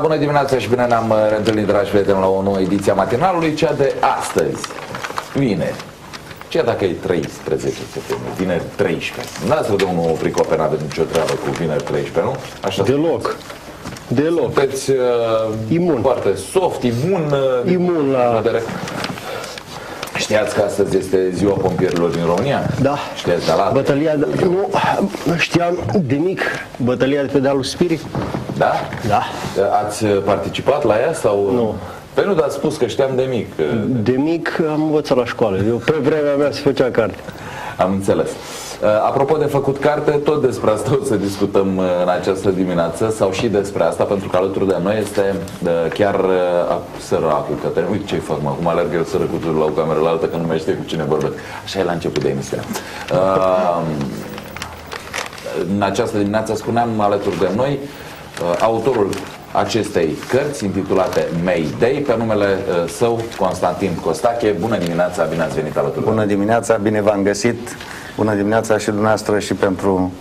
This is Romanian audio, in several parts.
Bună dimineața și bine ne-am reîntâlnit, dragi prieteni, la o nouă ediție a matinalului, cea de astăzi, vineri. Ce dacă e 13 septembrie, vineri 13. N-ați de unul Pricope, n-aveți nicio treabă cu vineri 13, nu? Așa deloc. Deloc. Sunteți imun. Foarte soft, imun la... vedere. Știați că astăzi este ziua pompierilor din România? Da. Știați de la... Bătălia, nu știam de mic, bătălia de pe dealul Spirit. Da? Da. Ați participat la ea sau... Nu. Păi nu, dar ați spus că știam de mic. De mic am învățat la școală. Eu pe vremea mea se făcea carte. Am înțeles. Apropo de făcut carte, tot despre asta o să discutăm în această dimineață, sau și despre asta, pentru că alături de noi este chiar săracul Cătălin. Uite ce-i fac, mă, cum alerg el sărăcutul la o cameră la altă, că nu mai știe cu cine vorbesc. Așa e la început de emisiune. În această dimineață spuneam alături de noi autorul acestei cărți intitulate Mayday, pe numele său Constantin Costache. Bună dimineața, bine ați venit alături de noi. Bună dimineața, bine v-am găsit. Bună dimineața și dumneavoastră și pentru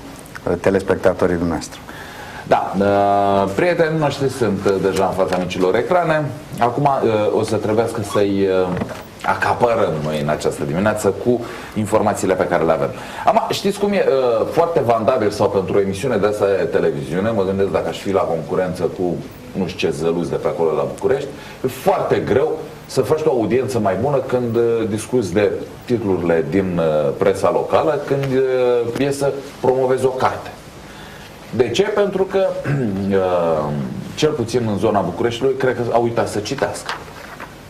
telespectatorii dumneavoastră. Da, prietenii noștri sunt deja în fața micilor ecrane. Acum o să trebuiască să-i acapărăm noi în această dimineață cu informațiile pe care le avem. Acum, știți cum e foarte vandabil, sau pentru o emisiune de asta de televiziune, mă gândesc dacă aș fi la concurență cu nu știu ce zăluți de pe acolo la București, e foarte greu să faci o audiență mai bună când discuți de titlurile din presa locală, când e să promovezi o carte. De ce? Pentru că cel puțin în zona Bucureștiului cred că au uitat să citească.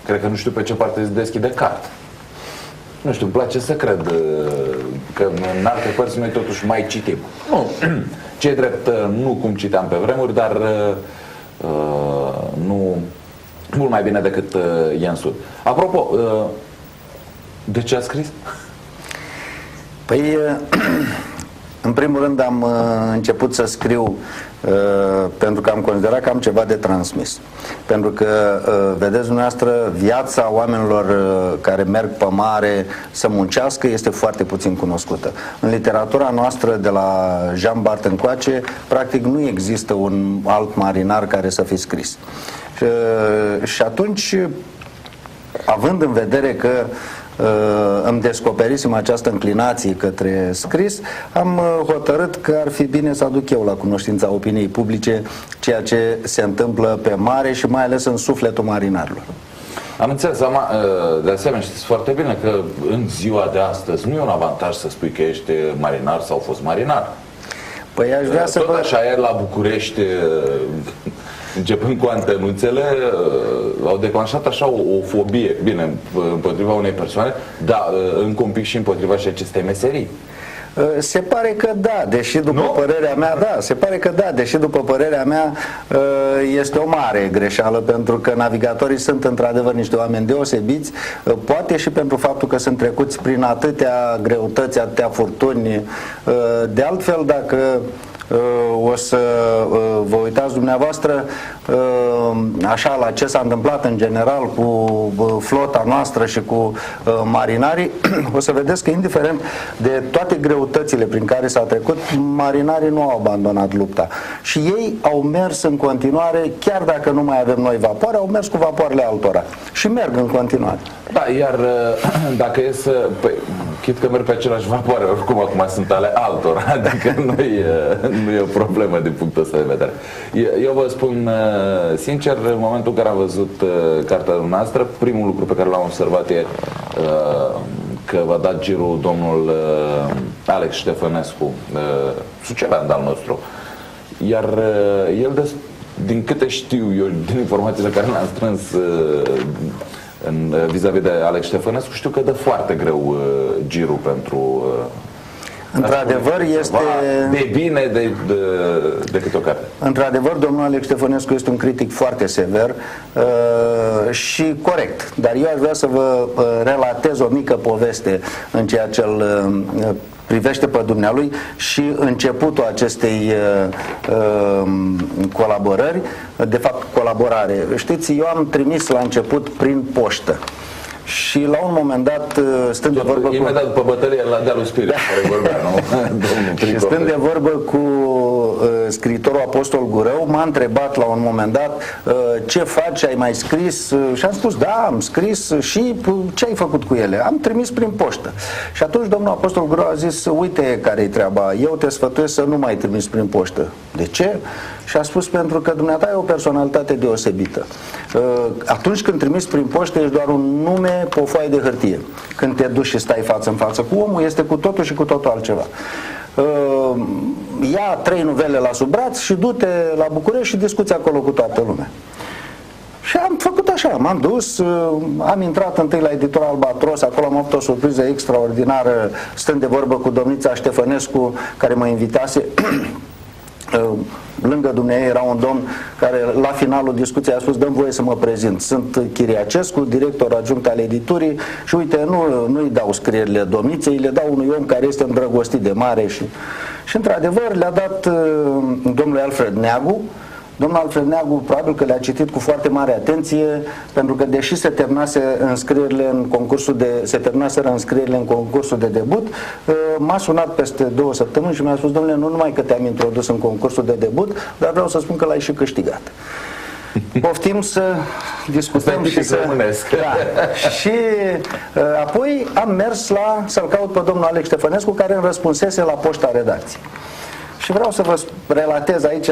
Cred că nu știu pe ce parte se deschide carte. Nu știu, îmi place să cred că în alte părți noi totuși mai citim. Nu, ce drept, nu cum citeam pe vremuri, dar nu mult mai bine decât e în Sud. Apropo, de ce a scris? Păi, în primul rând am început să scriu pentru că am considerat că am ceva de transmis. Pentru că, vedeți dumneavoastră, viața oamenilor care merg pe mare să muncească este foarte puțin cunoscută. În literatura noastră, de la Jean Bart încoace, practic nu există un alt marinar care să fi scris. Și atunci, având în vedere că îmi descoperisem această înclinație către scris, am hotărât că ar fi bine să aduc eu la cunoștința opiniei publice ceea ce se întâmplă pe mare și mai ales în sufletul marinarilor. Am înțeles, de asemenea știți foarte bine că în ziua de astăzi nu e un avantaj să spui că ești marinar sau fost marinar. Păi aș vrea să tot așa e la București, începând cu antenuțele, au declanșat așa o fobie, bine, împotriva unei persoane, dar încă un pic și împotriva și acestei meserii. Se pare că da, deși după părerea mea, da, se pare că da, deși după părerea mea este o mare greșeală, pentru că navigatorii sunt într-adevăr niște oameni deosebiți, poate și pentru faptul că sunt trecuți prin atâtea greutăți, atâtea furtuni. De altfel, dacă o să vă uitați dumneavoastră așa la ce s-a întâmplat în general cu flota noastră și cu marinarii, o să vedeți că indiferent de toate greutățile prin care s-a trecut, marinarii nu au abandonat lupta și ei au mers în continuare, chiar dacă nu mai avem noi vapoare, au mers cu vapoarele altora și merg în continuare. Da, iar dacă e să... Păi, chit că merg pe același vapoare, oricum acum sunt ale altora, adică nu e o problemă din punctul ăsta de vedere. Eu vă spun sincer, în momentul în care am văzut cartea dumneavoastră, primul lucru pe care l-am observat e că v-a dat girul domnul Alex Ștefănescu, sucevean de-al nostru, iar el, din câte știu eu, din informațiile care le-am strâns vis-a-vis de Alex Ștefănescu, știu că dă foarte greu girul pentru... Într-adevăr este... De bine decât o carte. Într-adevăr, domnul Alex Ștefănescu este un critic foarte sever și corect. Dar eu aș vrea să vă relatez o mică poveste în ceea ce îl privește pe dumnealui și începutul acestei colaborări, de fapt colaborare. Știți, eu am trimis la început prin poștă. Și la un moment dat, stând de vorbă imediat după bătălia la dealul Spirit, care vorbea, nu? Și stând de vorbă cu scriitorul Apostol Gurău m-a întrebat la un moment dat ce faci, ai mai scris? Și am spus, da, am scris. Și ce ai făcut cu ele? Am trimis prin poștă. Și atunci domnul Apostol Gurău a zis, uite care-i treaba, eu te sfătuiesc să nu mai trimiți prin poștă. De ce? Și a spus, pentru că dumneata e o personalitate deosebită. Atunci când trimiți prin poștă ești doar un nume pe o foaie de hârtie. Când te duci și stai față în față cu omul, este cu totul și cu totul altceva. Ia 3 nuvele la sub braț și du-te la București și discuți acolo cu toată lumea. Și am făcut așa, m-am dus, am intrat întâi la editura Albatros, acolo am avut o surpriză extraordinară, stând de vorbă cu domnița Ștefănescu, care mă invitase. Lângă dumneavoastră era un domn care la finalul discuției a spus, dă-mi voie să mă prezint. Sunt Chiriacescu, director adjunct al editurii și uite, nu-i dau scrierile domniței, le dau unui om care este îndrăgostit de mare și într-adevăr le-a dat domnului Alfred Neagu. Domnul Alfred Neagu probabil că le-a citit cu foarte mare atenție, pentru că deși se terminaseră înscrierile în concursul de debut, m-a sunat peste 2 săptămâni și mi-a spus, domnule, nu numai că te-am introdus în concursul de debut, dar vreau să spun că l-ai și câștigat. Poftim să discutăm și să... Da. Și apoi am mers să-l caut pe domnul Alex Ștefănescu, care îmi răspunsese la poșta redacției. Și vreau să vă relatez aici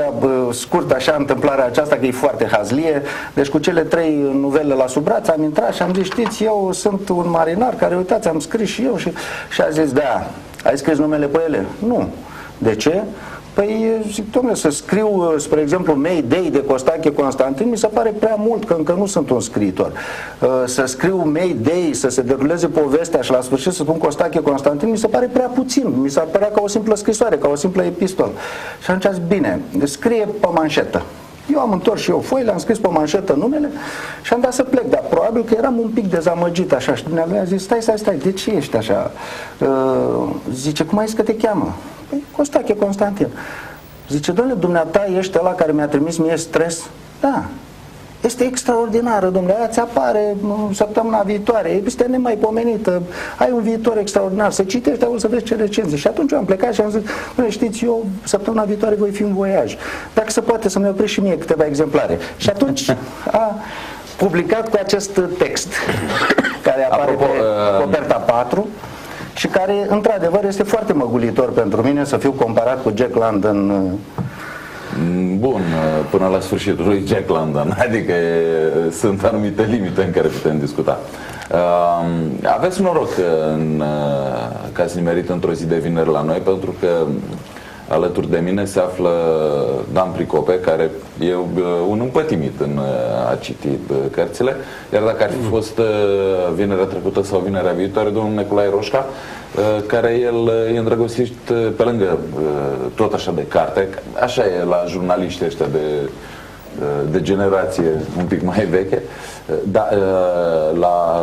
scurt așa întâmplarea aceasta, că e foarte hazlie. Deci cu cele 3 nuvele la sub braț am intrat și am zis, știți, eu sunt un marinar care, uitați, am scris și eu. Și a zis, da, ai scris numele pe ele? Nu. De ce? Păi, zic, domnule, să scriu, spre exemplu, Mayday de Costache Constantin, mi se pare prea mult, că încă nu sunt un scriitor. Să scriu Mayday, să se deruleze povestea și la sfârșit să spun Costache Constantin, mi se pare prea puțin. Mi s-ar părea ca o simplă scrisoare, ca o simplă epistolă. Și atunci zis, bine, scrie pe manșetă. Eu am întors și eu foi, le-am scris pe manșetă numele și am dat să plec, dar probabil că eram un pic dezamăgit așa și dumneavoastră a zis, stai, de ce ești așa? Zice, cum ai zis că te cheamă? Păi, Costache Constantin. Zice, domnule, dumneata ești ăla care mi-a trimis mie stres? Da. Este extraordinară, domnule, aia ți apare săptămâna viitoare, este nemaipomenită, ai un viitor extraordinar, să citești, auzi, să vezi ce recenzii. Și atunci eu am plecat și am zis, domnule, știți, eu săptămâna viitoare voi fi în voiaj, dacă se poate să-mi oprești și mie câteva exemplare. Și atunci a publicat cu acest text, care apare pe coperta 4, și care, într-adevăr, este foarte măgulitor pentru mine să fiu comparat cu Jack London. Bun, până la sfârșitul lui Jack London, adică sunt anumite limite în care putem discuta. Aveți noroc că ați nimerit într-o zi de vineri la noi, pentru că alături de mine se află Dan Pricope, care e un împătimit în a citi cărțile, iar dacă ar fi fost vinerea trecută sau vinerea viitoare, domnul Nicolae Roșca, care el e îndrăgostit pe lângă tot așa de carte, așa e la jurnaliștii ăștia de generație un pic mai veche, dar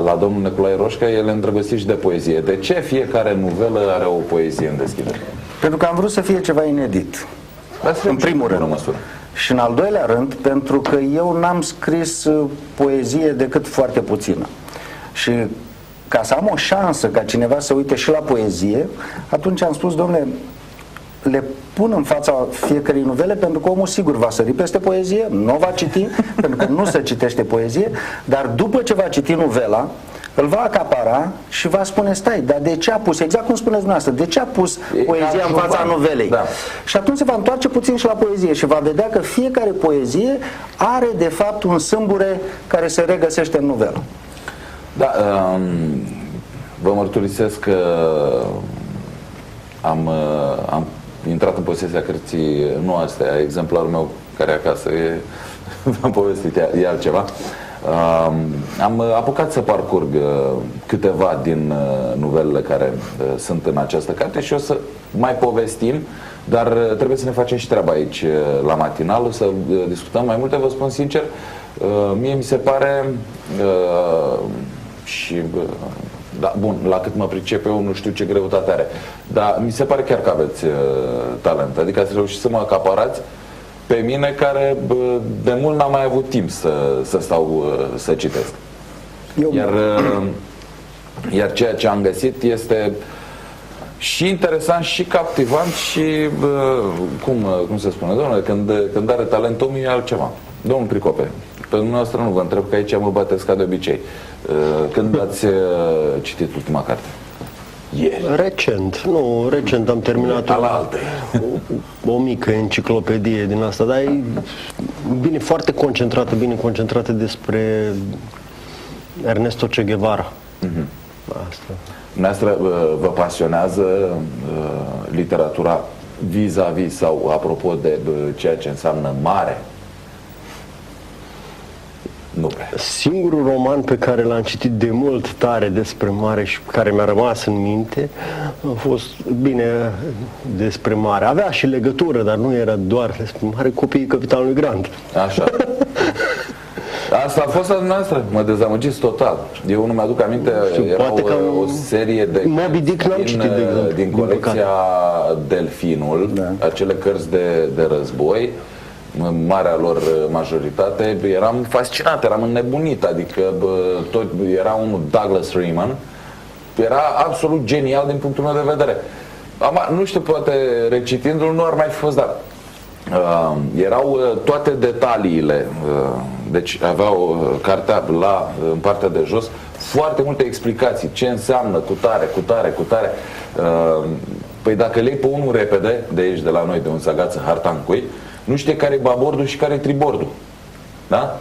la domnul Nicolae Roșca el e îndrăgostit și de poezie. De ce fiecare nuvelă are o poezie în deschidere? Pentru că am vrut să fie ceva inedit, în primul rând. Și în al doilea rând, pentru că eu n-am scris poezie decât foarte puțină. Și ca să am o șansă ca cineva să uite și la poezie, atunci am spus, domnule, le pun în fața fiecărei nuvele, pentru că omul sigur va sări peste poezie, nu o va citi, pentru că nu se citește poezie, dar după ce va citi nuvela, îl va acapara și va spune, stai, dar de ce a pus, exact cum spuneți dumneavoastră, de ce a pus poezia în fața nuvelei? Da. Și atunci se va întoarce puțin și la poezie și va vedea că fiecare poezie are de fapt un sâmbure care se regăsește în nuvelă. Da, vă mărturisesc că am intrat în posesia cărții, nu astea, exemplarul meu care acasă e, v-am povestit, e altceva. Am apucat să parcurg câteva din nuvelele care sunt în această carte și o să mai povestim, dar trebuie să ne facem și treaba aici la matinal, să discutăm mai multe, vă spun sincer, mie mi se pare și da, bun, la cât mă pricep eu, nu știu ce greutate are, dar mi se pare chiar că aveți talent, adică ați reușit să mă acaparați pe mine, care de mult n-am mai avut timp să stau să citesc. Iar ceea ce am găsit este și interesant și captivant și cum se spune, domnule, când are talent omul e altceva. Domnul Pricope, pe dumneavoastră nu vă întreb, că aici mă bateți ca de obicei. Când ați citit ultima carte? Recent am terminat o mică enciclopedie din asta, dar e bine concentrată despre Ernesto Che Guevara. Asta. Dumneavoastră vă pasionează literatura vis-a-vis sau apropo de ceea ce înseamnă mare? Nu prea. Singurul roman pe care l-am citit de mult tare despre mare și care mi-a rămas în minte a fost, despre mare. Avea și legătură, dar nu era doar despre mare, Copiii Capitanului Grant. Așa. Asta a fost a dumneavoastră, mă dezamăgiți total. Eu nu mi-aduc aminte, era o serie de Moby Dick n-am citit, de exemplu, din colecția Delfinul, acele cărți de război, marea lor majoritate, eram fascinat, eram înnebunit, adică tot era unul Douglas Freeman, era absolut genial din punctul meu de vedere. Nu știu, poate recitindu-l nu ar mai fi fost, dar erau toate detaliile, deci aveau cartea în partea de jos foarte multe explicații, ce înseamnă cu tare. Păi dacă le iei pe unul repede, de aici de la noi, de un sagață harta în cui, nu știe care e babordul și care e tribordul. Da?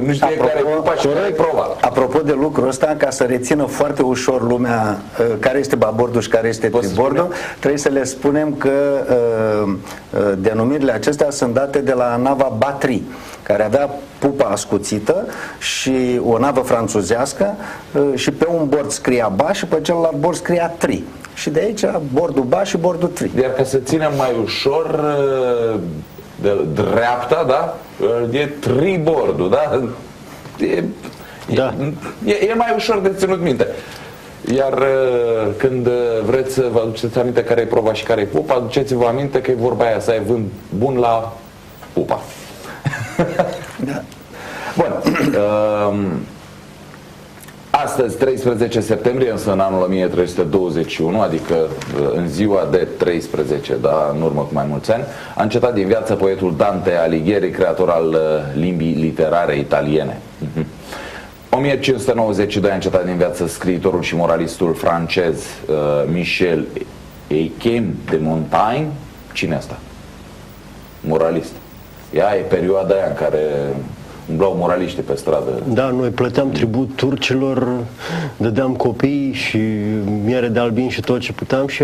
Nu știe care e pupa și care e prova. Apropo de lucrul ăsta, ca să rețină foarte ușor lumea care este babordul și care este tribordul, trebuie să le spunem că denumirile acestea sunt date de la nava Batri, care avea pupa ascuțită și o navă franțuzească și pe un bord scria ba și pe celălalt bord scria tri. Și de aici bordul ba și bordul tri. Iar ca să ținem mai ușor de dreapta, da? E tribordul, da? E mai ușor de ținut minte. Iar când vreți să vă aduceți aminte care e prova și care e pupa, aduceți-vă aminte că e vorba aia, să ai vânt bun la pupa. Da. Bun. Astăzi, 13 septembrie, însă în anul 1321, adică în ziua de 13, da, în urmă cu mai mulți ani, a încetat din viață poetul Dante Alighieri, creator al limbii literare italiene. 1592 a încetat din viață scriitorul și moralistul francez Michel Eyquem de Montaigne. Cine asta? Moralist. Ea e perioada aia în care umblau moraliști pe stradă. Da, noi plăteam tribut turcilor, dădeam copii și miere de albin și tot ce puteam și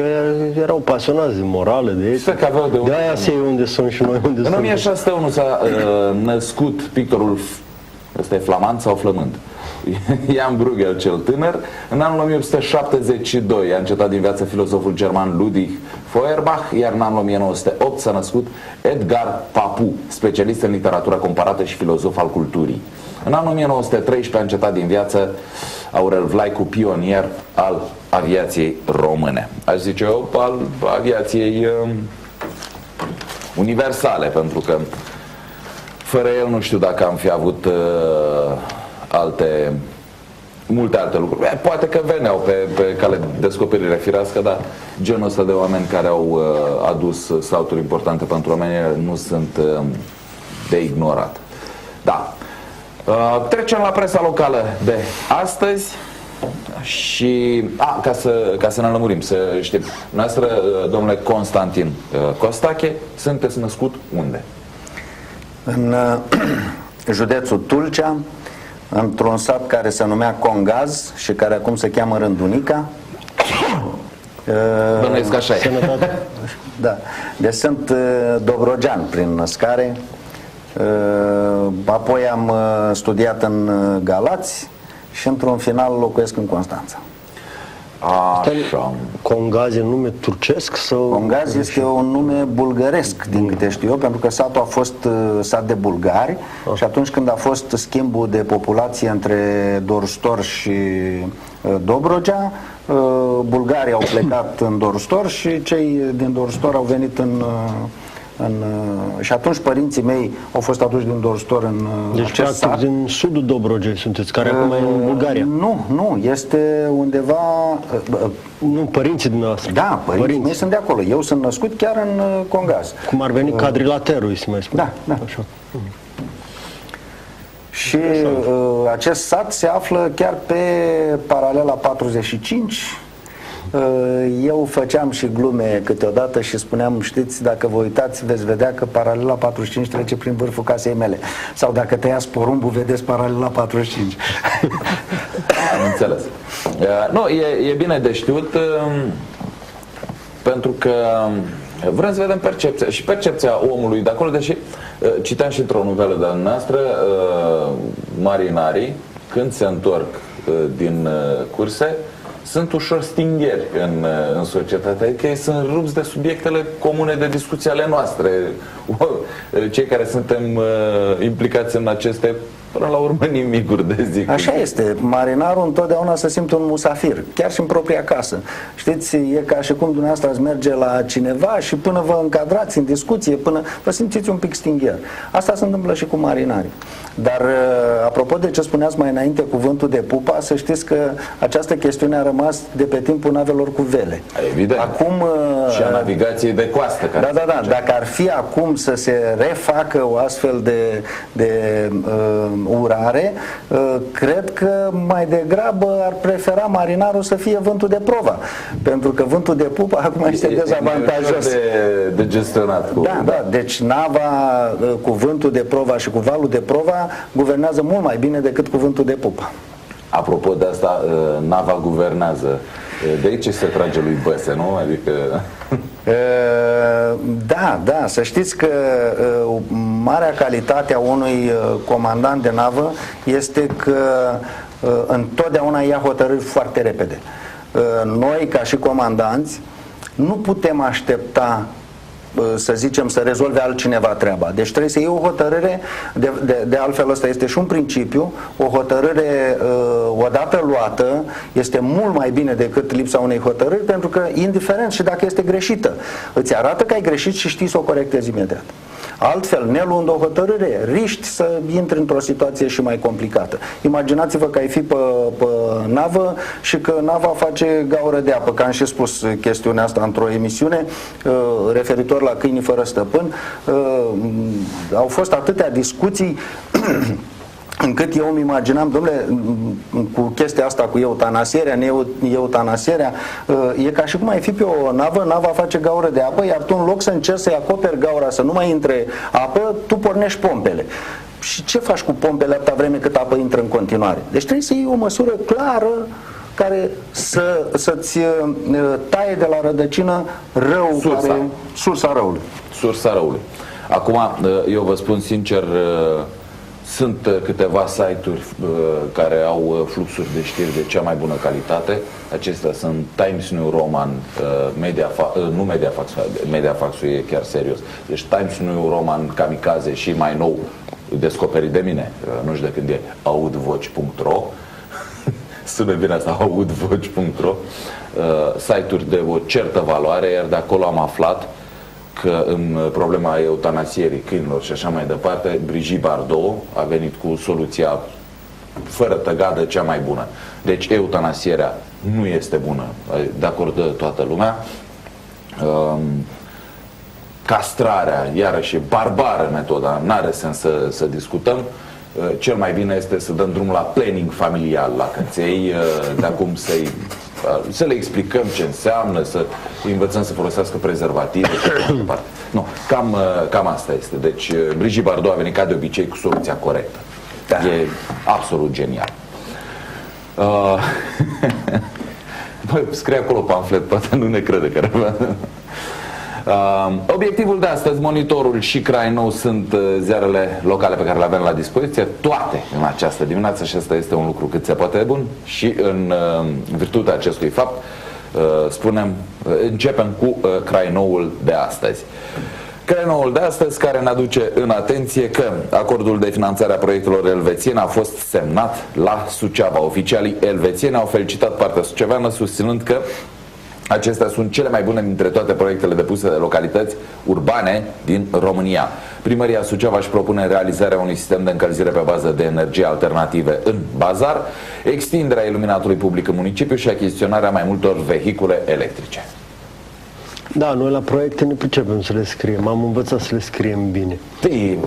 erau pasionați de morală, de etică. De aia se unde sunt și noi unde sunt. În 1601 s-a născut pictorul, ăsta e flamand sau flămând, Jan Bruegel cel tânăr. În anul 1872 a încetat din viață filozoful german Ludwig Feuerbach, iar în anul 1908 s-a născut Edgar Pappu, specialist în literatură comparată și filozof al culturii. În anul 1913 a încetat din viață Aurel Vlaicu, pionier al aviației române. Aș zice eu, al aviației universale, pentru că fără el nu știu dacă am fi avut multe alte lucruri. Poate că veneau pe cale de descoperire firească, dar genul ăsta de oameni care au adus salturi importante pentru omenire nu sunt de ignorat. Da. Trecem la presa locală de astăzi și ca să ne lămurim, să știm. Noastră, domnule Constantin Costache, sunteți născut unde? În județul Tulcea, într-un sat care se numea Congaz și care acum se cheamă Rândunica. Bănuiesc că așa e. Da. Deci sunt dobrogean prin născare. Apoi am studiat în Galați și într-un final locuiesc în Constanța. Așa. Congaz e nume turcesc sau? Congaz este un nume bulgăresc, din câte știu eu, pentru că satul a fost sat de bulgari și atunci când a fost schimbul de populație între Dorstor și Dobrogea, bulgarii au plecat în Dorstor și cei din Dorstor au venit Și atunci părinții mei au fost aduși din Dorstor în Deci, acest practic, sat. din sudul Dobrogei sunteți, care acum e în Bulgaria. Nu, este undeva... Nu, părinții dumneavoastră. Da, părinții mei sunt de acolo. Eu sunt născut chiar în Congaz. Cum ar veni Cadrilaterul, se mai spune. Da. Așa. Și acest sat se află chiar pe paralela 45. Eu făceam și glume câteodată și spuneam, știți, dacă vă uitați veți vedea că paralela 45 trece prin vârful casei mele. Sau dacă tăiați porumbul, vedeți paralela 45. Am înțeles. Nu, e bine de știut, pentru că vrem să vedem percepția și percepția omului de acolo, deși citeam și într-o novelă de-a noastră, marinarii, când se întorc din curse, sunt ușor stingheri în societate, adică ei sunt rupți de subiectele comune de discuție ale noastre. Cei care suntem implicați în aceste, până la urmă, nimicuri de zi. Așa este. Marinarul întotdeauna se simte un musafir, chiar și în propria casă. Știți, e ca și cum dumneavoastră ați merge la cineva și până vă încadrați în discuție, până vă simțiți un pic stingher. Asta se întâmplă și cu marinarii. Dar, apropo de ce spuneați mai înainte, cuvântul de pupa, să știți că această chestiune a rămas de pe timpul navelor cu vele. Evident. Acum, și a navigației de coastă. Care da. Dacă ar fi acum să se refacă o astfel de urare, cred că mai degrabă ar prefera marinarul să fie vântul de prova. Pentru că vântul de pupa acum este dezavantajos. De gestionat. Da. Deci nava cu vântul de prova și cu valul de prova guvernează mult mai bine decât cu vântul de pupa. Apropo de asta, nava guvernează. De aici se trage lui Băse, nu? Adică... Da, să știți că marea calitate a unui comandant de navă este că întotdeauna ia hotărâri foarte repede. Noi, ca și comandanți, nu putem aștepta, să zicem, să rezolve altcineva treaba. Deci trebuie să iei o hotărâre, de altfel ăsta este și un principiu, o hotărâre odată luată este mult mai bine decât lipsa unei hotărâri, pentru că, indiferent și dacă este greșită, îți arată că ai greșit și știi să o corectezi imediat. Altfel, neluând o hotărâre, riști să intri într-o situație și mai complicată. Imaginați-vă că ai fi pe navă și că nava face gaură de apă, că am și spus chestiunea asta într-o emisiune referitor la câinii fără stăpân. Au fost atâtea discuții încât eu îmi imaginam, dom'le, cu chestia asta cu eutanasierea, eutanasierea, e ca și cum ai fi pe o navă, nava face gaură de apă, iar tu, în loc să încerci să-i acoperi gaura, să nu mai intre apă, tu pornești pompele. Și ce faci cu pompele atâta vreme cât apă intră în continuare? Deci trebuie să iei o măsură clară care să-ți taie de la rădăcină rău, sursa răului. Sursa răului. Acum, eu vă spun sincer, sunt câteva site-uri care au fluxuri de știri de cea mai bună calitate. Acestea sunt Times New Roman, Mediafax-ul e chiar serios. Deci Times New Roman, Kamikaze și mai nou, descoperit de mine, nu știu de când e, audvoci.ro. Sună bine asta, audvoci.ro. Site-uri de o certă valoare, iar de acolo am aflat că în problema eutanasierii câinilor și așa mai departe, Brigitte Bardot a venit cu soluția fără tăgadă cea mai bună. Deci eutanasierea nu este bună, de acord toată lumea. Castrarea, iarăși, barbară metoda, n-are sens să discutăm. Cel mai bine este să dăm drumul la planning familial la căței, de acum să le explicăm ce înseamnă, să învățăm să folosească prezervative și așa mai departe. Nu, cam asta este. Deci Brigitte Bardot a venit ca de obicei cu soluția corectă. Da. E absolut genial. Băi, scrie acolo pamflet, poate nu ne crede că obiectivul de astăzi, Monitorul și Crai Nou sunt ziarele locale pe care le avem la dispoziție, toate în această dimineață, și asta este un lucru cât se poate de bun. Și în virtutea acestui fapt începem cu Crai Noul de astăzi. Crai Noul de astăzi, care ne aduce în atenție că acordul de finanțare a proiectelor elvețiene a fost semnat la Suceava. Oficialii elvețieni au felicitat partea suceveană, susținând că Acestea sunt cele mai bune dintre toate proiectele depuse de localități urbane din România. Primăria Suceava își propune realizarea unui sistem de încălzire pe bază de energie alternative în bazar, extinderea iluminatului public în municipiu și achiziționarea mai multor vehicule electrice. Da, noi la proiecte ne pricepem să le scriem, am învățat să le scriem bine.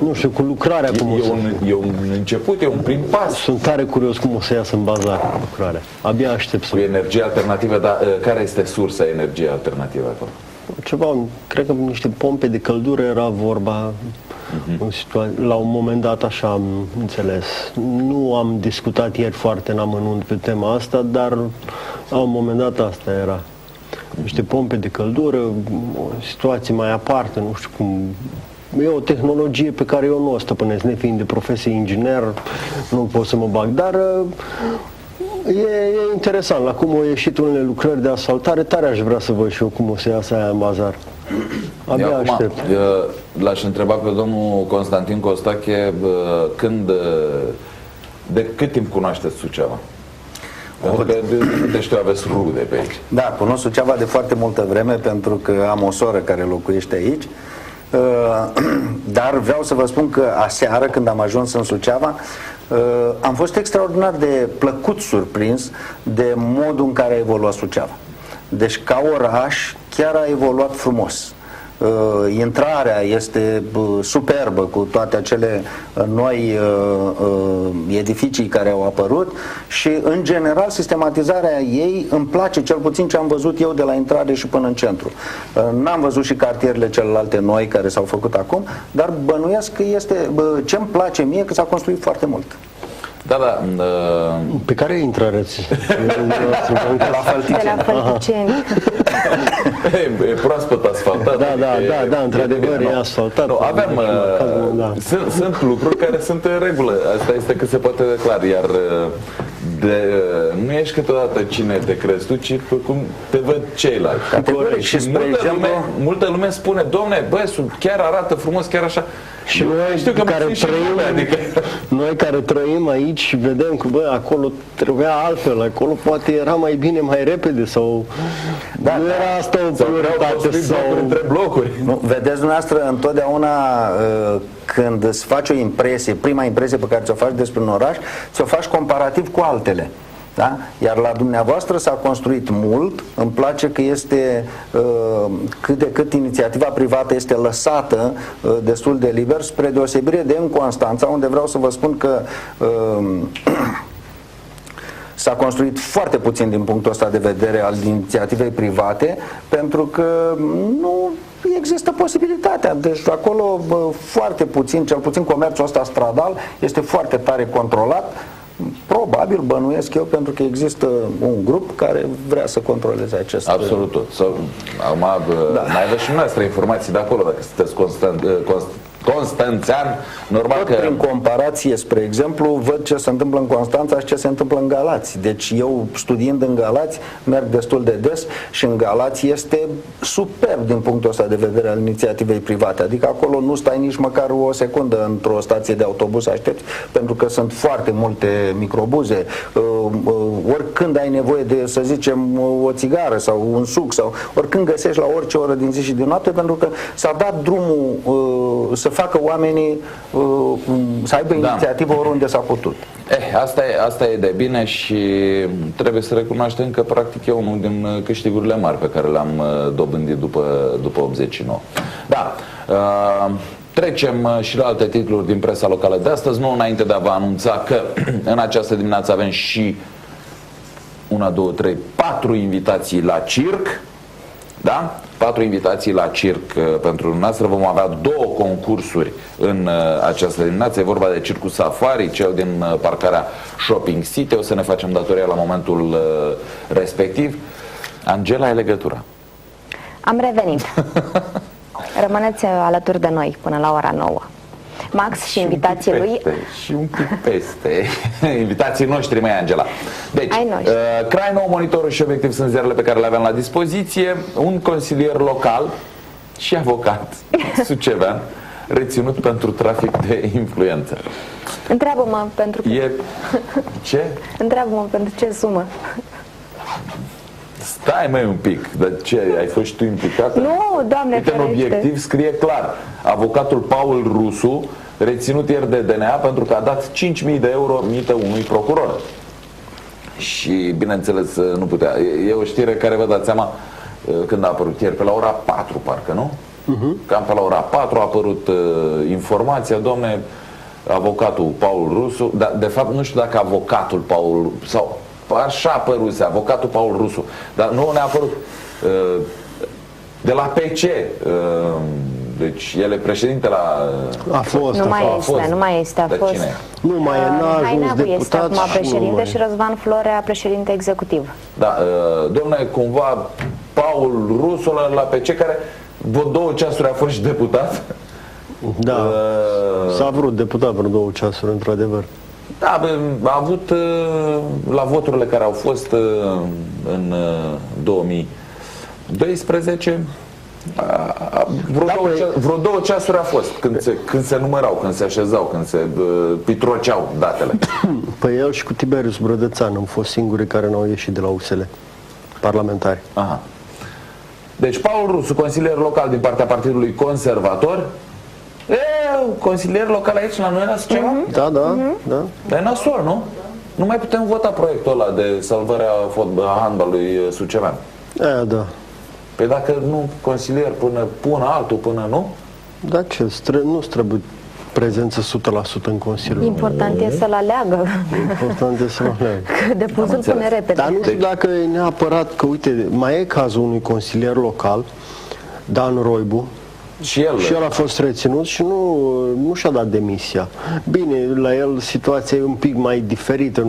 Nu știu, cu lucrarea cum o să... E un început, e un prim pas. Sunt tare curios cum o să iasă în bazar lucrarea. Abia aștept să... Cu energie alternativă, dar care este sursa energiei alternative acolo? Ceva, cred că niște pompe de căldură era vorba. La un moment dat așa am înțeles. Nu am discutat ieri foarte în amănunt pe tema asta, dar la un moment dat asta era. Niște pompe de căldură, o situație mai aparte, nu știu cum. E o tehnologie pe care eu nu o stăpânesc, nefiind de profesie inginer, nu pot să mă bag, dar e interesant. La cum au ieșit unele lucrări de asfaltare, tare aș vrea să văd și eu cum o să iasă aia în bazar. Abia aștept. L-aș întreba pe domnul Constantin Costache de cât timp cunoașteți Suceava? Pentru că de știu aveți rude pe aici. Da, cunosc Suceava de foarte multă vreme pentru că am o soră care locuiește aici. Dar vreau să vă spun că aseară, când am ajuns în Suceava, am fost extraordinar de plăcut surprins de modul în care a evoluat Suceava. Deci ca oraș chiar a evoluat frumos. Intrarea este superbă cu toate acele noi edificii care au apărut și în general sistematizarea ei îmi place, cel puțin ce am văzut eu de la intrare și până în centru. N-am văzut și cartierele celelalte noi care s-au făcut acum, dar bănuiesc că este ce-mi place mie că s-a construit foarte mult. Da, da. Pe care intrare? La Fălticeni. De la Fălticeni. E proaspăt asfaltat. Da, într-adevăr e asfaltat. Nu, avem, sunt lucruri care sunt în regulă. Asta este cât se poate de clar. Iar nu ești câteodată cine te crezi tu, ci cum te văd ceilalți. Și multă lume spune, domne, bă, chiar arată frumos, chiar așa. Și noi care trăim aici vedem că bă, acolo trebuia altfel, acolo poate era mai bine, mai repede sau nu era asta o prioritate sau între blocuri. Nu, vedeți dumneavoastră întotdeauna când îți faci o impresie, prima impresie pe care ți-o faci despre un oraș, ți-o faci comparativ cu altele. Da? Iar la dumneavoastră s-a construit mult, îmi place că este cât de cât inițiativa privată este lăsată destul de liber, spre deosebire de în Constanța, unde vreau să vă spun că s-a construit foarte puțin din punctul ăsta de vedere al inițiativei private, pentru că nu există posibilitatea. Deci acolo foarte puțin, cel puțin comerțul ăsta stradal este foarte tare controlat. Probabil, bănuiesc eu, pentru că există un grup care vrea să controleze acest... Absolut tot. Mai aveți și noastră informații de acolo, dacă sunteți constanțean, normal tot că... prin comparație, spre exemplu, văd ce se întâmplă în Constanța și ce se întâmplă în Galați. Deci eu, studiind în Galați, merg destul de des și în Galați este superb din punctul ăsta de vedere al inițiativei private. Adică acolo nu stai nici măcar o secundă într-o stație de autobuz, aștepți, pentru că sunt foarte multe microbuze. Oricând ai nevoie de, să zicem, o țigară sau un suc sau oricând găsești la orice oră din zi și din noapte, pentru că s-a dat drumul să facă oamenii să aibă inițiativă oriunde s-a putut. Asta e de bine și trebuie să recunoaștem că practic e unul din câștigurile mari pe care le-am dobândit după 89. Da, trecem și la alte titluri din presa locală de astăzi, nu înainte de a vă anunța că în această dimineață avem și 4 invitații la circ. Da? 4 invitații la circ pentru dumneavoastră. Vom avea 2 concursuri în această dimineață. E vorba de Circul Safari, cel din parcarea Shopping City. O să ne facem datoria la momentul respectiv. Angela, ai legătura? Am revenit. Rămâneți alături de noi până la ora 9. Max și invitații lui. Și un pic peste. Invitații noștri, mai Angela. Deci, Crai Nou, Monitorul și Obiectiv sunt ziarele pe care le avem la dispoziție. Un consilier local și avocat sucevean reținut pentru trafic de influență. Întreabă-mă pentru Ce? Întreabă-mă pentru ce sumă. Stai mai un pic, dar ce, ai fost și tu implicat? Nu, Doamne Uite, în ferește. obiectiv scrie clar, avocatul Paul Rusu, reținut ieri de DNA pentru că a dat 5.000 de euro mită unui procuror. Și bineînțeles nu putea. E o știre care, vă dați seama, când a apărut ieri, pe la ora 4 parcă, nu? Cam pe la ora 4 a apărut informația, domne, avocatul Paul Rusu, dar de fapt nu știu dacă avocatul Paul, sau așa păruse, avocatul Paul Rusu, dar nu ne-a apărut de la PC, deci el e președinte la... A fost, Nu mai a este, fost. nu mai este, a Dar fost. cine? Nu mai e, n-a ajuns Haineagu este deputat acum și nu președinte mai și Răzvan Florea președinte executiv. Da, domnule, cumva Paul Rusu la PC, care vreo 2 ceasuri a fost și deputat. Da, s-a vrut deputat vreo 2 ceasuri, într-adevăr. Da, a avut la voturile care au fost în 2012 vreo 2 ceasuri a fost când se numărau, când se așezau, când se pitroceau datele. Păi el și cu Tiberius Brădățan au fost singurii care n-au ieșit de la USL, parlamentari. Aha. Deci Paul Rusu, consilier local din partea Partidului Conservator. Consilier local aici la noi era ceva? Da, da, da. Dar e nasol, nu? Nu mai putem vota proiectul ăla de salvarea handbalului sucevean. Da. Păi dacă nu consilier până altul, până nu? Da, ce? Nu trebuie prezență 100% în Consiliu. Important e să-l aleagă. Important e să aleagă. Că depusul înțeles. pune repede. Dar nu știu dacă e neapărat, că uite, mai e cazul unui consilier local, Dan Roibu, Și el. și el a fost reținut și nu și-a dat demisia. Bine, la el situația e un pic mai diferită.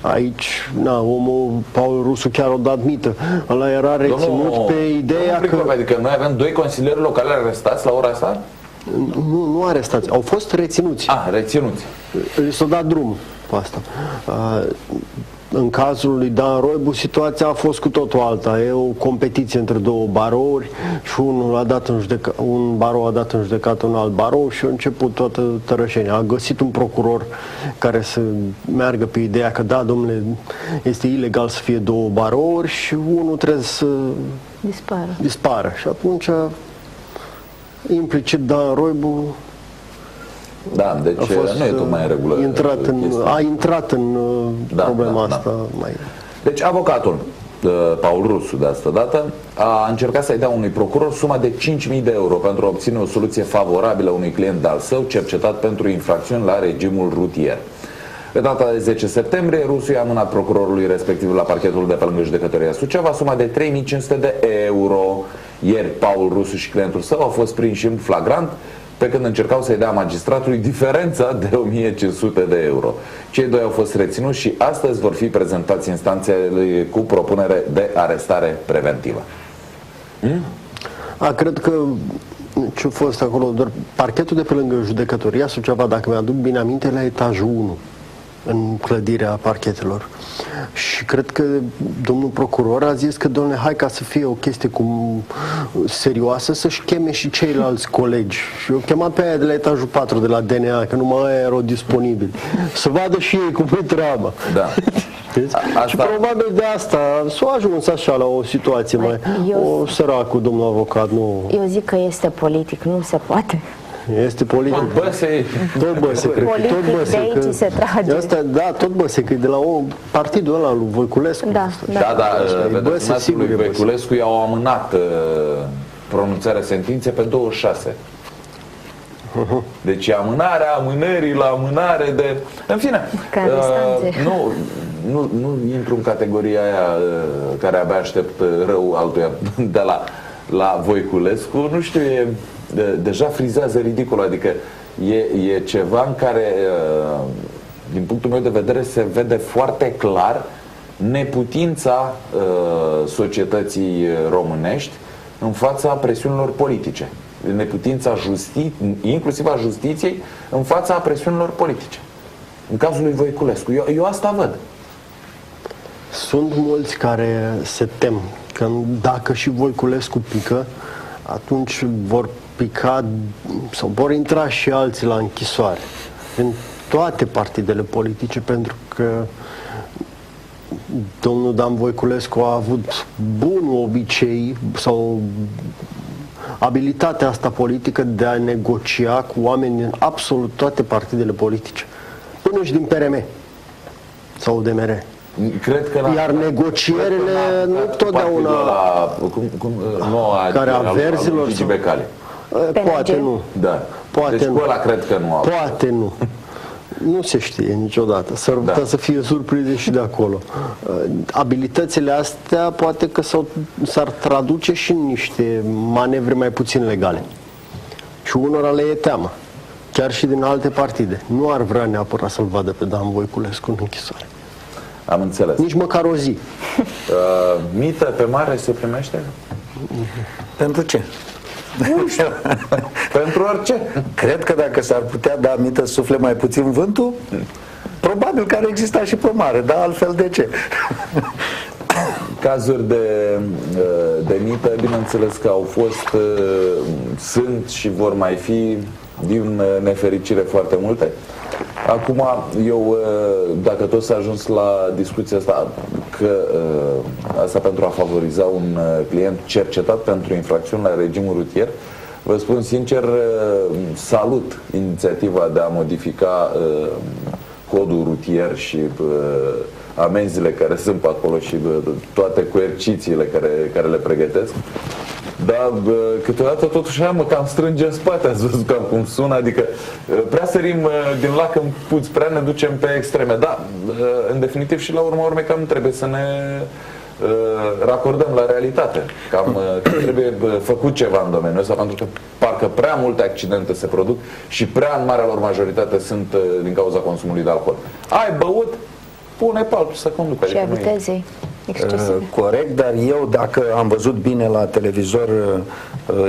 Aici, omul Paul Rusu chiar a dat mită. Ăla era reținut pe ideea că... Adică noi avem 2 consilieri locali arestați la ora asta? Nu arestați, au fost reținuți. Reținuți. Li s-a dat drum pe asta. În cazul lui Dan Roibu, situația a fost cu totul alta. E o competiție între 2 barouri și un barou a dat în judecată un alt barou și a început toată tărășenia. A găsit un procuror care să meargă pe ideea că da, domnule, este ilegal să fie 2 barouri și unul trebuie să dispară. Și atunci, implicit, Dan Roibu Da, deci a fost nu e tocmai în regulă. a intrat în problema asta. Deci avocatul Paul Rusu de asta dată a încercat să-i dea unui procuror suma de 5.000 de euro pentru a obține o soluție favorabilă unui client al său cercetat pentru infracțiuni la regimul rutier. Pe data de 10 septembrie, Rusu i-a amânat procurorului respectiv la parchetul de pe lângă Judecătoria Suceava suma de 3.500 de euro. Ieri Paul Rusu și clientul său au fost prinși în flagrant pe când încercau să-i dea magistratului diferența de 1.500 de euro. Cei 2 au fost reținuți și astăzi vor fi prezentați instanței cu propunere de arestare preventivă. Cred că ce-a fost acolo, doar parchetul de pe lângă Judecătoria Suceava, dacă mi-aduc bine aminte, la etajul 1 în clădirea parchetelor. Și cred că domnul procuror a zis că, domnule, hai ca să fie o chestie serioasă, să-și cheme și ceilalți colegi. Și eu chemat pe aia de la etajul 4 de la DNA, că numai erau disponibili. Să vadă și ei cum e treaba. Da. Și probabil de asta s-a ajuns așa la o situație mai... O săracul, domnul avocat, nu... Eu zic că este politic, nu se poate. Este politic. Tot băse, politic, de aici se trage. Asta, da, tot băse, că e de la partidul ăla lui Voiculescu. Da. Vedeți, lui Voiculescu i-au amânat pronunțarea sentinței pe 26. Deci amânarea amânării la amânare de... În fine, nu intru în categoria aia care abia aștept rău altuia de la Voiculescu. Nu știu, deja frizează ridicol, adică e ceva în care, din punctul meu de vedere, se vede foarte clar neputința societății românești în fața presiunilor politice, neputința inclusiv a justiției în fața presiunilor politice. În cazul lui Voiculescu, eu asta văd. Sunt mulți care se tem că dacă și Voiculescu pică, atunci vor pica sau vor intra și alții la închisoare în toate partidele politice, pentru că domnul Dan Voiculescu a avut bunul obicei sau abilitatea asta politică de a negocia cu oameni din absolut toate partidele politice, până și din PRM sau DMR. Cred că Iar negocierile nu totdeauna care a verzilor Gigi Becali. Poate nu. Da. Poate deci nu. cu ăla cred că nu au. Poate nu. Nu se știe niciodată. S-ar putea să fie surprize și de acolo. Abilitățile astea poate că s-ar traduce și în niște manevre mai puțin legale. Și unora le e teamă. Chiar și din alte partide. Nu ar vrea neapărat să-l vadă pe Dan Voiculescu în închisoare. Am înțeles. Nici măcar o zi. Mită pe mare se primește? Pentru ce? Pentru orice. Cred că dacă s-ar putea da mită să sufle mai puțin vântul, probabil că ar exista și pe mare, dar altfel de ce? Cazuri de mită, bineînțeles că au fost, sunt și vor mai fi, din nefericire, foarte multe. Acum, eu, dacă tot s-a ajuns la discuția asta, că asta pentru a favoriza un client cercetat pentru infracțiuni la regimul rutier, vă spun sincer, salut inițiativa de a modifica codul rutier și amenziile care sunt pe acolo și toate coercițiile care le pregătesc. Dar câteodată totuși mă cam strânge în spate, ați văzut cam cum sună, adică prea sărim din lac în puț, prea ne ducem pe extreme. Da, în definitiv și la urma urmei cam trebuie să ne racordăm la realitate. Cam trebuie făcut ceva în domeniul ăsta, pentru că parcă prea multe accidente se produc și prea în marea lor majoritate sunt din cauza consumului de alcool. Ai băut, pune pe altul să conducă. Și a vitezei excesive. Corect, dar eu, dacă am văzut bine la televizor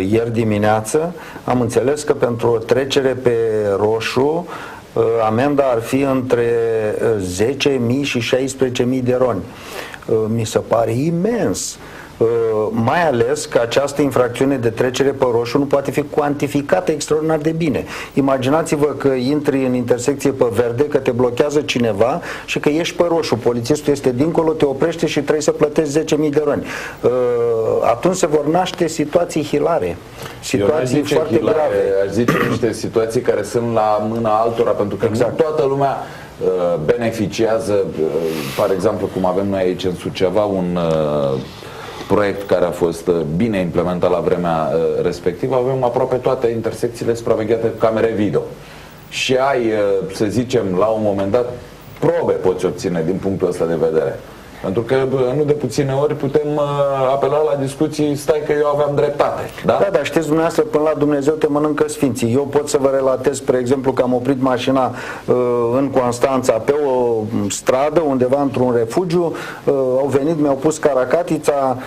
ieri dimineață, am înțeles că pentru o trecere pe roșu amenda ar fi între 10.000 și 16.000 de roni. Mi se pare imens. Mai ales că această infracțiune de trecere pe roșu nu poate fi cuantificată extraordinar de bine. Imaginați-vă că intri în intersecție pe verde, că te blochează cineva și că ești pe roșu, polițistul este dincolo, te oprește și trebuie să plătești 10.000 de roni. Atunci se vor naște situații hilare, situații foarte grave. Aș zice niște situații care sunt la mâna altora, pentru că exact. Nu toată lumea beneficiază, par exemplu, cum avem noi aici în Suceava, un proiect care a fost bine implementat la vremea respectivă. Avem aproape toate intersecțiile supravegheate cu camere video. Și ai, să zicem, la un moment dat, probe poți obține din punctul ăsta de vedere. Pentru că nu de puține ori putem apela la discuții, stai că eu aveam dreptate. Da? Da, dar știți dumneavoastră, până la Dumnezeu te mănâncă sfinții. Eu pot să vă relatez, spre exemplu, că am oprit mașina în Constanța pe o stradă, undeva într-un refugiu, au venit, mi-au pus caracatița,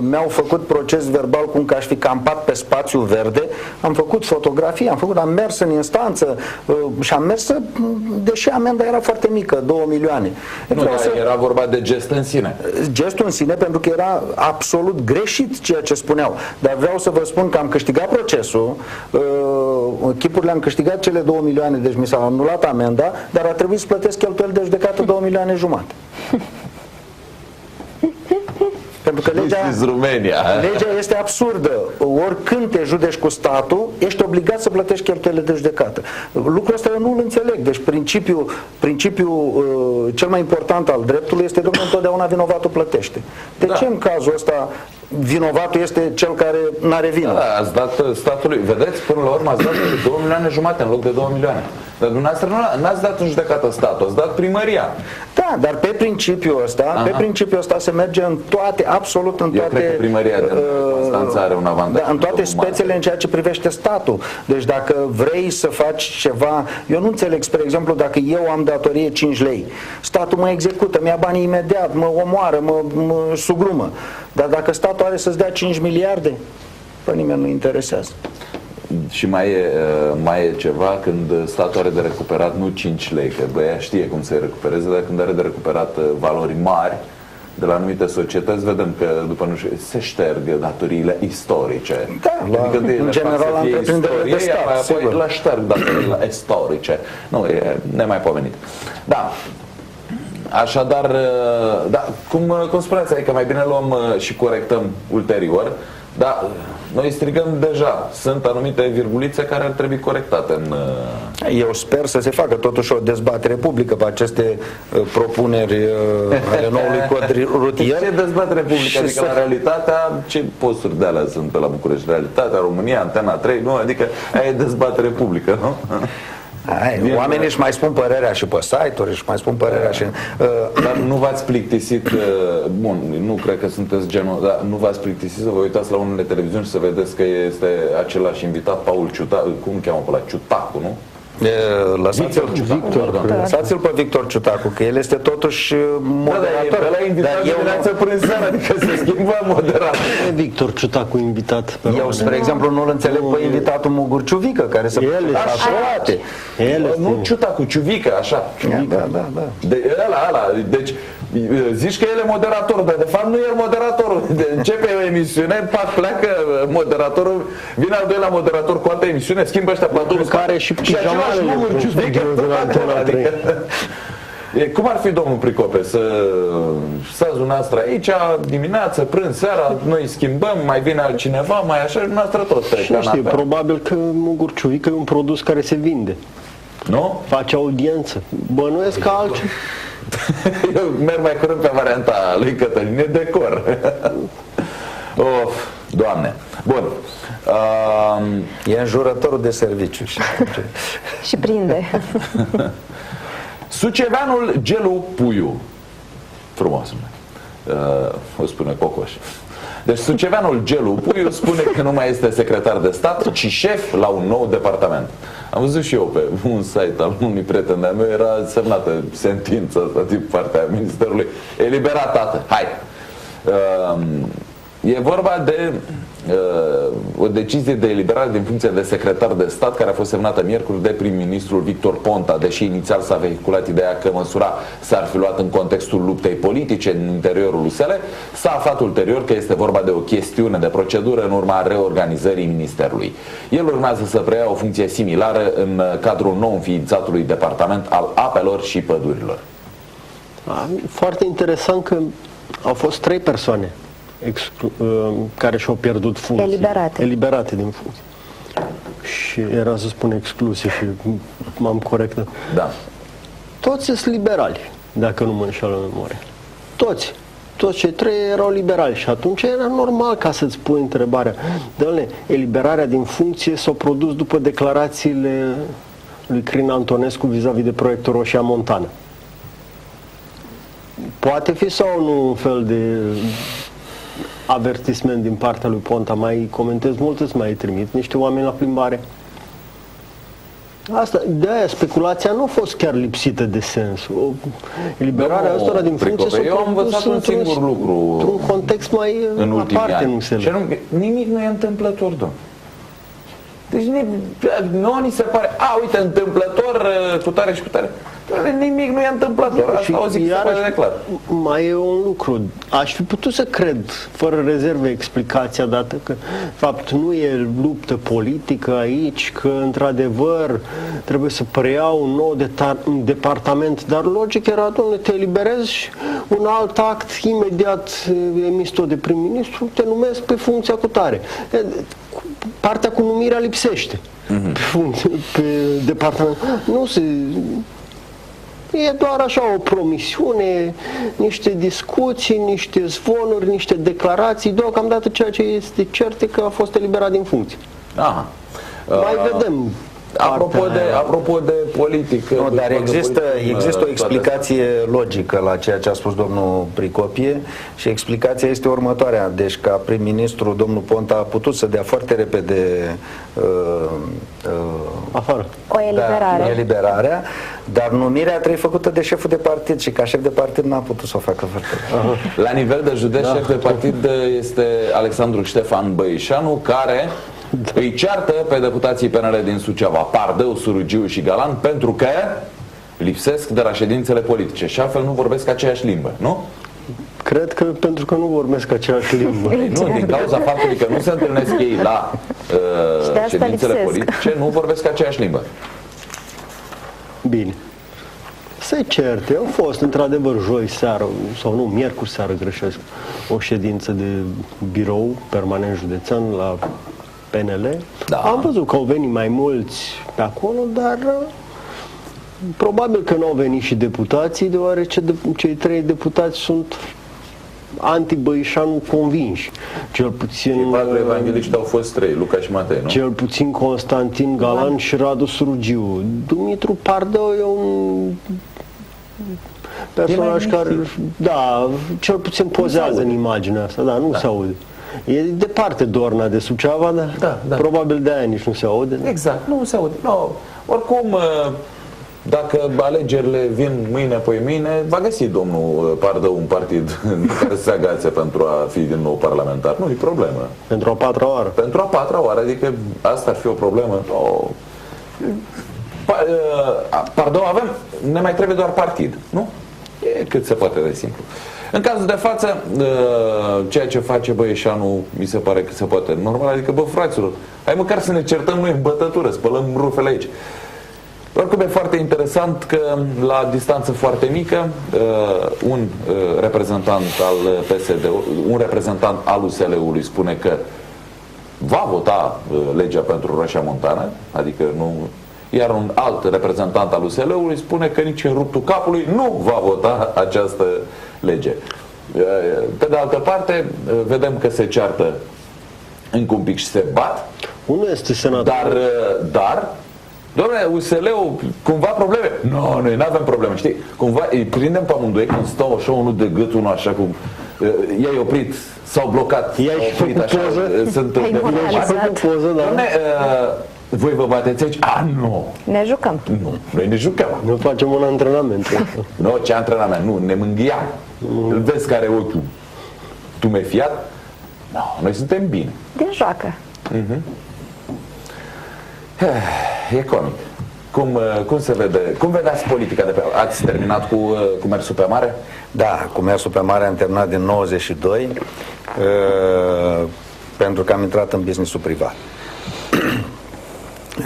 mi-au făcut proces verbal cum că aș fi campat pe spațiu verde, am făcut fotografii, am mers în instanță și am mers, deși amenda era foarte mică, 2 milioane. Nu, era vorba de gest în sine. Gestul în sine, pentru că era absolut greșit ceea ce spuneau. Dar vreau să vă spun că am câștigat procesul, chipurile am câștigat cele 2 milioane, deci mi s-a anulat amenda, dar a trebuit să plătesc cheltuieli de judecată 2 milioane jumate. Pentru că legea este absurdă. Oricând te judeci cu statul, ești obligat să plătești cheltuielile de judecată. Lucrul ăsta eu nu îl înțeleg. Deci principiul cel mai important al dreptului este că întotdeauna vinovatul plătește. De ce în cazul ăsta vinovatul este cel care n-are vină? Da, ați dat statului, vedeți, până la urmă ați dat 2 milioane jumate în loc de 2 milioane. Dar dumneavoastră n-ați dat în judecată statul, ați dat primăria. Da, dar pe principiul ăsta, se merge în toate, absolut în toate. Eu cred că primăria de Constanța are un avantaj. Da, în toate spețele în ceea ce privește statul. Deci dacă vrei să faci ceva, eu nu înțeleg, spre exemplu, dacă eu am datorie 5 lei, statul mă execută, mi-a banii imediat, mă omoară, mă sugrumă. Dar dacă statul are să-ți dea 5 miliarde, pe nimeni nu interesează. Și mai e ceva, când statul are de recuperat nu 5 lei, că băia știe cum să-i recupereze, dar când are de recuperat valori mari de la anumite societăți, vedem că după nu știu, se șterg datoriile istorice. Da, adică în general am întreprinderile de stat, apoi la șterg datoriile istorice. Nu, e nemaipomenit. Da. Așadar, da, cum spuneați, adică mai bine luăm și corectăm ulterior, dar noi strigăm deja, sunt anumite virgulițe care ar trebui corectate în... Eu sper să se facă totuși o dezbatere publică pe aceste propuneri ale noului cod rutier. Ce dezbatere publică? Adică la realitatea, ce posturi de alea sunt pe la București? Realitatea, România, Antena 3, nu? Adică aia e dezbatere publică, nu? Oamenii își mai spun părerea și pe site-uri, își mai spun părerea și... Dar nu v-ați plictisit, bun, nu cred că sunteți genul, dar nu v-ați plictisit să vă uitați la unele televiziuni și să vedeți că este același invitat, Paul Ciutacu, cum cheamă pe ăla? Ciutacu, nu? Lăsați-l pe Victor Ciutacu, că el este totuși moderator. Da, dar invitat dimineața până în seara, adică se schimbă moderator. Victor Ciutacu invitat pe Eu, spre exemplu, nu-l înțeleg pe invitatul Mugur Ciuvică, care se poate. Nu Ciutacu, Ciuvică, așa. Da. Deci, zici că el e moderator, dar de fapt nu e moderatorul. Începe o emisiune, pleacă moderatorul, vine al doilea moderator cu altă emisiune, schimbă ăștia platonul care și cum ar fi, domnul Pricope, să stați dumneavoastră aici dimineață, prânz, seara, noi schimbăm, mai vine altcineva, mai așa, și dumneavoastră tot pe știi, probabil că Mugur Ciuvică e un produs care se vinde. Nu? Face audiență. Bănuiesc că altceva. Eu merg mai curând pe varianta lui Cătălin, e decor. Doamne. Bun. E înjurătorul de serviciu. Și prinde. Suceveanul Gelu Puiu. Frumos. O spune Cocoș. Deci Suceveanul Gelu Puiu spune că nu mai este secretar de stat, ci șef la un nou departament. Am văzut și eu pe un site al unui prieten de-a meu, era semnată sentința asta din partea Ministerului. Eliberat, tată, hai! E vorba de o decizie de eliberare din funcție de secretar de stat care a fost semnată miercuri de prim-ministrul Victor Ponta, deși inițial s-a vehiculat ideea că măsura s-ar fi luat în contextul luptei politice în interiorul USL, s-a aflat ulterior că este vorba de o chestiune de procedură în urma reorganizării ministerului. El urmează să preia o funcție similară în cadrul nou înființatului departament al apelor și pădurilor. Foarte interesant că au fost 3 persoane care și-au pierdut funcții. Eliberate din funcție. Și era să spun excluse și m-am corectat. Da. Toți sunt liberali, dacă nu mă înșală memoria. Toți cei 3 erau liberali și atunci era normal ca să-ți pui întrebarea. Doamne, eliberarea din funcție s-a produs după declarațiile lui Crin Antonescu vis-a-vis de proiectul Roșia Montană. Poate fi sau nu un fel de avertisment din partea lui Ponta, mai comentez mult, îți mai trimit niște oameni la plimbare. Asta, de-aia speculația nu a fost chiar lipsită de sens. Eliberarea asta din funcție eu am învățat un singur lucru într-un context mai în aparte, ani. nu se nimic nu e întâmplător, domn. Deci nu ni se pare, uite, întâmplător cu tare și cu tare. Nimic nu e întâmplător. Asta o zic de clar. Mai e un lucru. Aș fi putut să cred, fără rezerve, explicația dată că, fapt, nu e luptă politică aici, că, într-adevăr, trebuie să preiau un nou departament, dar logic era, domnule, te eliberezi și un alt act imediat emis tot de prim-ministru, te numesc pe funcția cu tare. Partea cu numirea lipsește. Pe departament. Nu se... E doar așa o promisiune, niște discuții, niște zvonuri, niște declarații. Deocamdată ceea ce este cert e că a fost eliberat din funcție. Aha. Mai vedem. Apropo de politică... Nu, dar există o explicație logică la ceea ce a spus domnul Pricopie și explicația este următoarea. Deci ca prim-ministru, domnul Ponta a putut să dea foarte repede afară. O eliberare. Eliberarea, dar numirea trebuie făcută de șeful de partid și ca șef de partid n-a putut să o facă foarte repede. La nivel de județ, șef de partid este Alexandru Ștefan Băișanu, care îi ceartă pe deputații PNL din Suceava, Pardău, Surugiu și Galan, pentru că lipsesc de la ședințele politice și altfel nu vorbesc aceeași limbă, nu? Cred că pentru că nu vorbesc aceeași limbă. Nu, din cauza faptului că nu se întâlnesc ei la ședințele politice, nu vorbesc aceeași limbă. Bine. se certe. Au fost, într-adevăr, joi seară, sau nu, miercuri seară, greșesc, o ședință de birou permanent județean la PNL. Da. Am văzut că au venit mai mulți pe acolo, dar probabil că nu au venit și deputații, deoarece cei 3 deputați sunt anti-Băișanu convinși. Cel puțin... 4 evangeliști au fost 3, Luca și Matei, nu? Cel puțin Constantin Galan și Radu Surugiu. Dumitru Pardău e un personaj care, da, cel puțin pozează în imaginea asta, da, nu se aude. E departe Dorna de Suceava, dar probabil de aia nici nu se aude. Exact, nu se aude. No. Oricum, dacă alegerile vin mâine, apoi mâine, va găsi domnul Pardău un partid în care să se agațe pentru a fi din nou parlamentar. Nu e problemă. Pentru a 4-a oară. Pentru a 4-a oară, adică asta ar fi o problemă. Pardon, ne mai trebuie doar partid, nu? E cât se poate de simplu. În cazul de față, ceea ce face Băieșanu mi se pare că se poate normal, adică bă, fraților, hai măcar să ne certăm noi în bătătură, spălăm rufele aici. Oricum e foarte interesant că la distanță foarte mică un reprezentant al PSD, un reprezentant al USL-ului spune că va vota legea pentru Roșia Montană, adică nu, iar un alt reprezentant al USL-ului spune că nici în ruptul capului nu va vota această lege. Pe de altă parte, vedem că se ceartă încă un pic și se bat. Unul este senator. Dar dom'le, USL-ul, cumva probleme? Nu, noi nu avem probleme, știi? Cumva îi prindem pe amândoi când stau așa unul de gât, unul așa cum i-ai oprit, s-au blocat, i-ai făcut poză? Sunt poză, da. Voi vă bateți aici? Nu. Ne jucăm. Nu, noi ne jucăm. Nu facem un antrenament. Nu, ce antrenament? Nu, ne mânghiam. Îl vezi care e ochiul tumefiat? Nu, noi suntem bine. De joacă. E comic. Cum se vede? Cum vedeați politica de pe... Ați terminat cu mersul pe mare? Da, cu mersul pe mare am terminat din 92 pentru că am intrat în business-ul privat.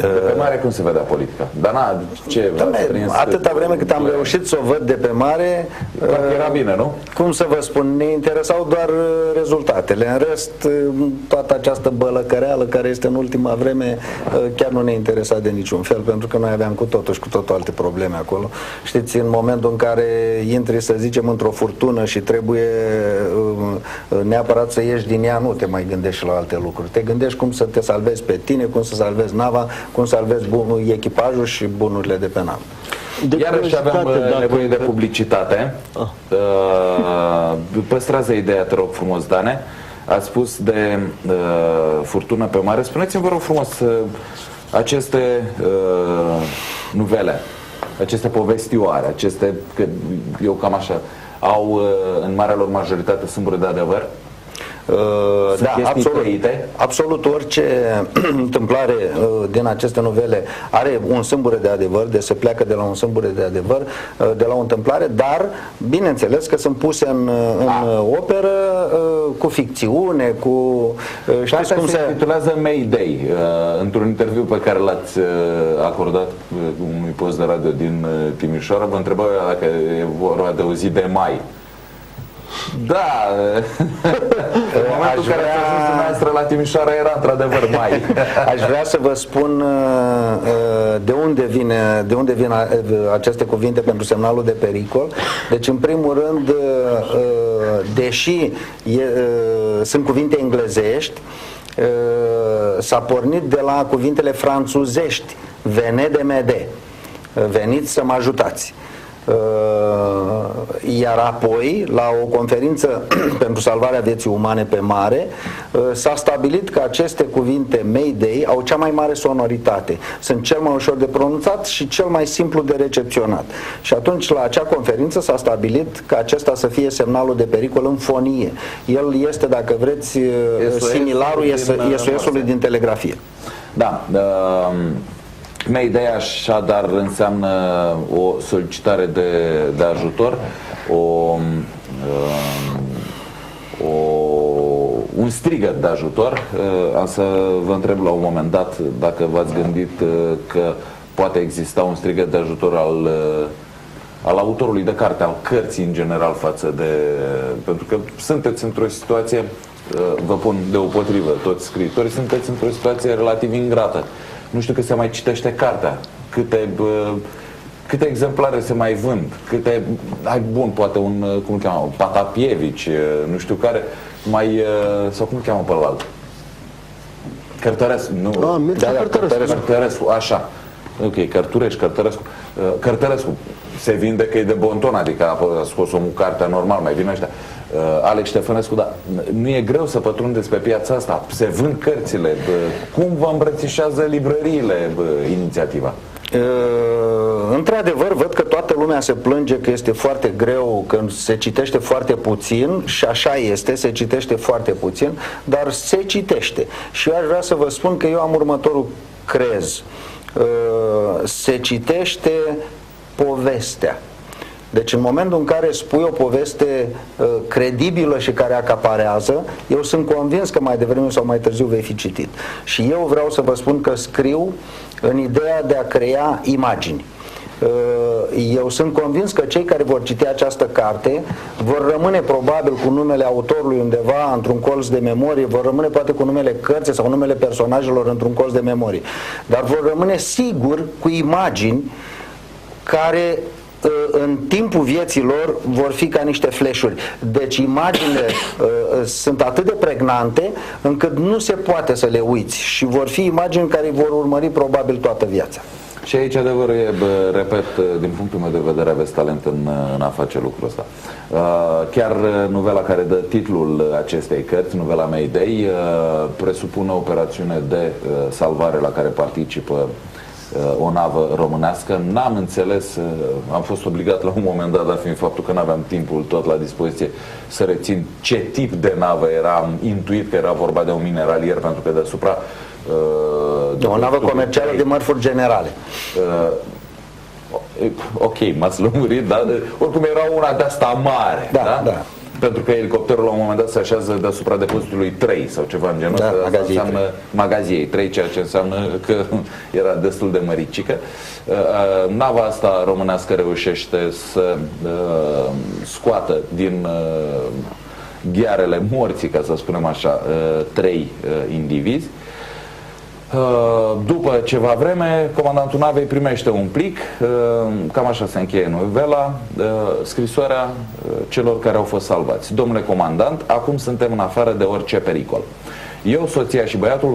De pe mare cum se vedea politica? Dar ce v-ați prins? Atâta vreme cât am reușit să o văd de pe mare, era bine, nu? Cum să vă spun, ne interesau doar rezultatele. În rest, toată această bălăcăreală care este în ultima vreme chiar nu ne interesa de niciun fel, pentru că noi aveam cu totul și cu totul alte probleme acolo. Știți, în momentul în care intri, să zicem, într-o furtună și trebuie neapărat să ieși din ea, nu te mai gândești la alte lucruri. Te gândești cum să te salvezi pe tine, cum să salvezi nava, cum salvezi echipajul și bunurile de pe navă. Iarăși avem nevoie de publicitate. Păstrează ideea, te rog frumos, Dane. Ați spus de furtună pe mare. Spuneți-mi, vă rog frumos, aceste nuvele, aceste povestioare, aceste, că eu cam așa, au în marea lor majoritate sâmbure de adevăr? Da, absolut orice întâmplare din aceste novele are un sâmbure de adevăr, deci se pleacă de la un sâmbure de adevăr, de la o întâmplare, dar bineînțeles că sunt puse în operă cu ficțiune, cu știți cum se titulează Mayday. Într-un interviu pe care l-ați acordat unui post de radio din Timișoara, vă întrebau dacă e vorba de o zi de mai. Da, în momentul în care ați ajuns dumneavoastră la Timișoara era într-adevăr mai. Aș vrea să vă spun de unde vin aceste cuvinte pentru semnalul de pericol. Deci, în primul rând, deși sunt cuvinte englezești, s-a pornit de la cuvintele franțuzești, venez de m'aider, veniți să mă ajutați. Iar apoi, la o conferință pentru salvarea vieții umane pe mare, s-a stabilit că aceste cuvinte Mayday au cea mai mare sonoritate, sunt cel mai ușor de pronunțat și cel mai simplu de recepționat. Și atunci, la acea conferință s-a stabilit că acesta să fie semnalul de pericol în fonie. El este, dacă vreți, similarul SOS-ului din telegrafie. Da, Mayday așadar înseamnă o solicitare de ajutor, un strigăt de ajutor. Am să vă întreb la un moment dat dacă v-ați gândit că poate exista un strigăt de ajutor al al autorului de carte, al cărții în general față de... Pentru că sunteți într-o situație, vă pun deopotrivă, toți scriitorii, sunteți într-o situație relativ ingrată. Nu știu că se mai citește cartea, câte exemplare se mai vând, bun, poate un, cum îl cheamă, Patapievici, nu știu care, sau cum îl cheamă pe ălalt? Cărtărescu, nu? Cărtărescu, așa. Ok, Cărtărescu se vinde că e de bonton, adică a scos omul cartea normal, mai vine ăștia. Alex Ștefănescu, dar nu e greu să pătrundeți pe piața asta, se vând cărțile, cum vă îmbrățișează librăriile inițiativa? Într-adevăr, văd că toată lumea se plânge că este foarte greu, că se citește foarte puțin și așa este, se citește foarte puțin, dar se citește. Și eu aș vrea să vă spun că eu am următorul crez. Se citește povestea. Deci în momentul în care spui o poveste credibilă și care acaparează, eu sunt convins că mai devreme sau mai târziu vei fi citit. Și eu vreau să vă spun că scriu în ideea de a crea imagini. Eu sunt convins că cei care vor citi această carte vor rămâne probabil cu numele autorului undeva într-un colț de memorie, vor rămâne poate cu numele cărții sau numele personajelor într-un colț de memorie, dar vor rămâne sigur cu imagini care în timpul vieții lor vor fi ca niște flash-uri. Deci imaginile sunt atât de pregnante încât nu se poate să le uiți și vor fi imagini care vor urmări probabil toată viața. Și aici adevărul e, repet, din punctul meu de vedere aveți talent în a face lucrul ăsta. Chiar novela care dă titlul acestei cărți, novela Mayday, presupune o operațiune de salvare la care participă o navă românească. N-am înțeles, am fost obligat la un moment dat, dar fiind faptul că n-aveam timpul tot la dispoziție să rețin ce tip de navă era, am intuit că era vorba de un mineralier, pentru că deasupra o navă comercială de mărfuri generale. Ok, m-ați lămurit, dar oricum era una de-asta mare, da? Pentru că elicopterul la un moment dat se așează deasupra depozitului 3 sau ceva în genul ăsta, asta înseamnă magaziei 3, ceea ce înseamnă că era destul de măricică. Nava asta românească reușește să scoată din ghearele morții, ca să spunem așa, 3 indivizi. După ceva vreme, comandantul navei primește un plic, cam așa se încheie novela, scrisoarea celor care au fost salvați. Domnule comandant, acum suntem în afară de orice pericol. Eu, soția și băiatul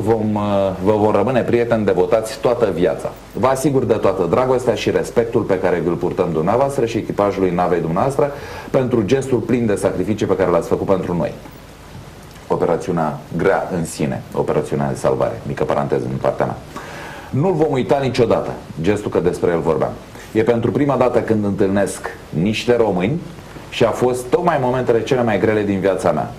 vă vom rămâne prieteni devotați toată viața. Vă asigur de toată dragostea și respectul pe care îl purtăm dumneavoastră și echipajului navei dumneavoastră pentru gestul plin de sacrificii pe care l-ați făcut pentru noi. Operațiunea grea în sine, operațiunea de salvare, mică paranteză în partea mea. Nu-l vom uita niciodată, gestul că despre el vorbeam. E pentru prima dată când întâlnesc niște români și a fost tocmai momentele cele mai grele din viața mea.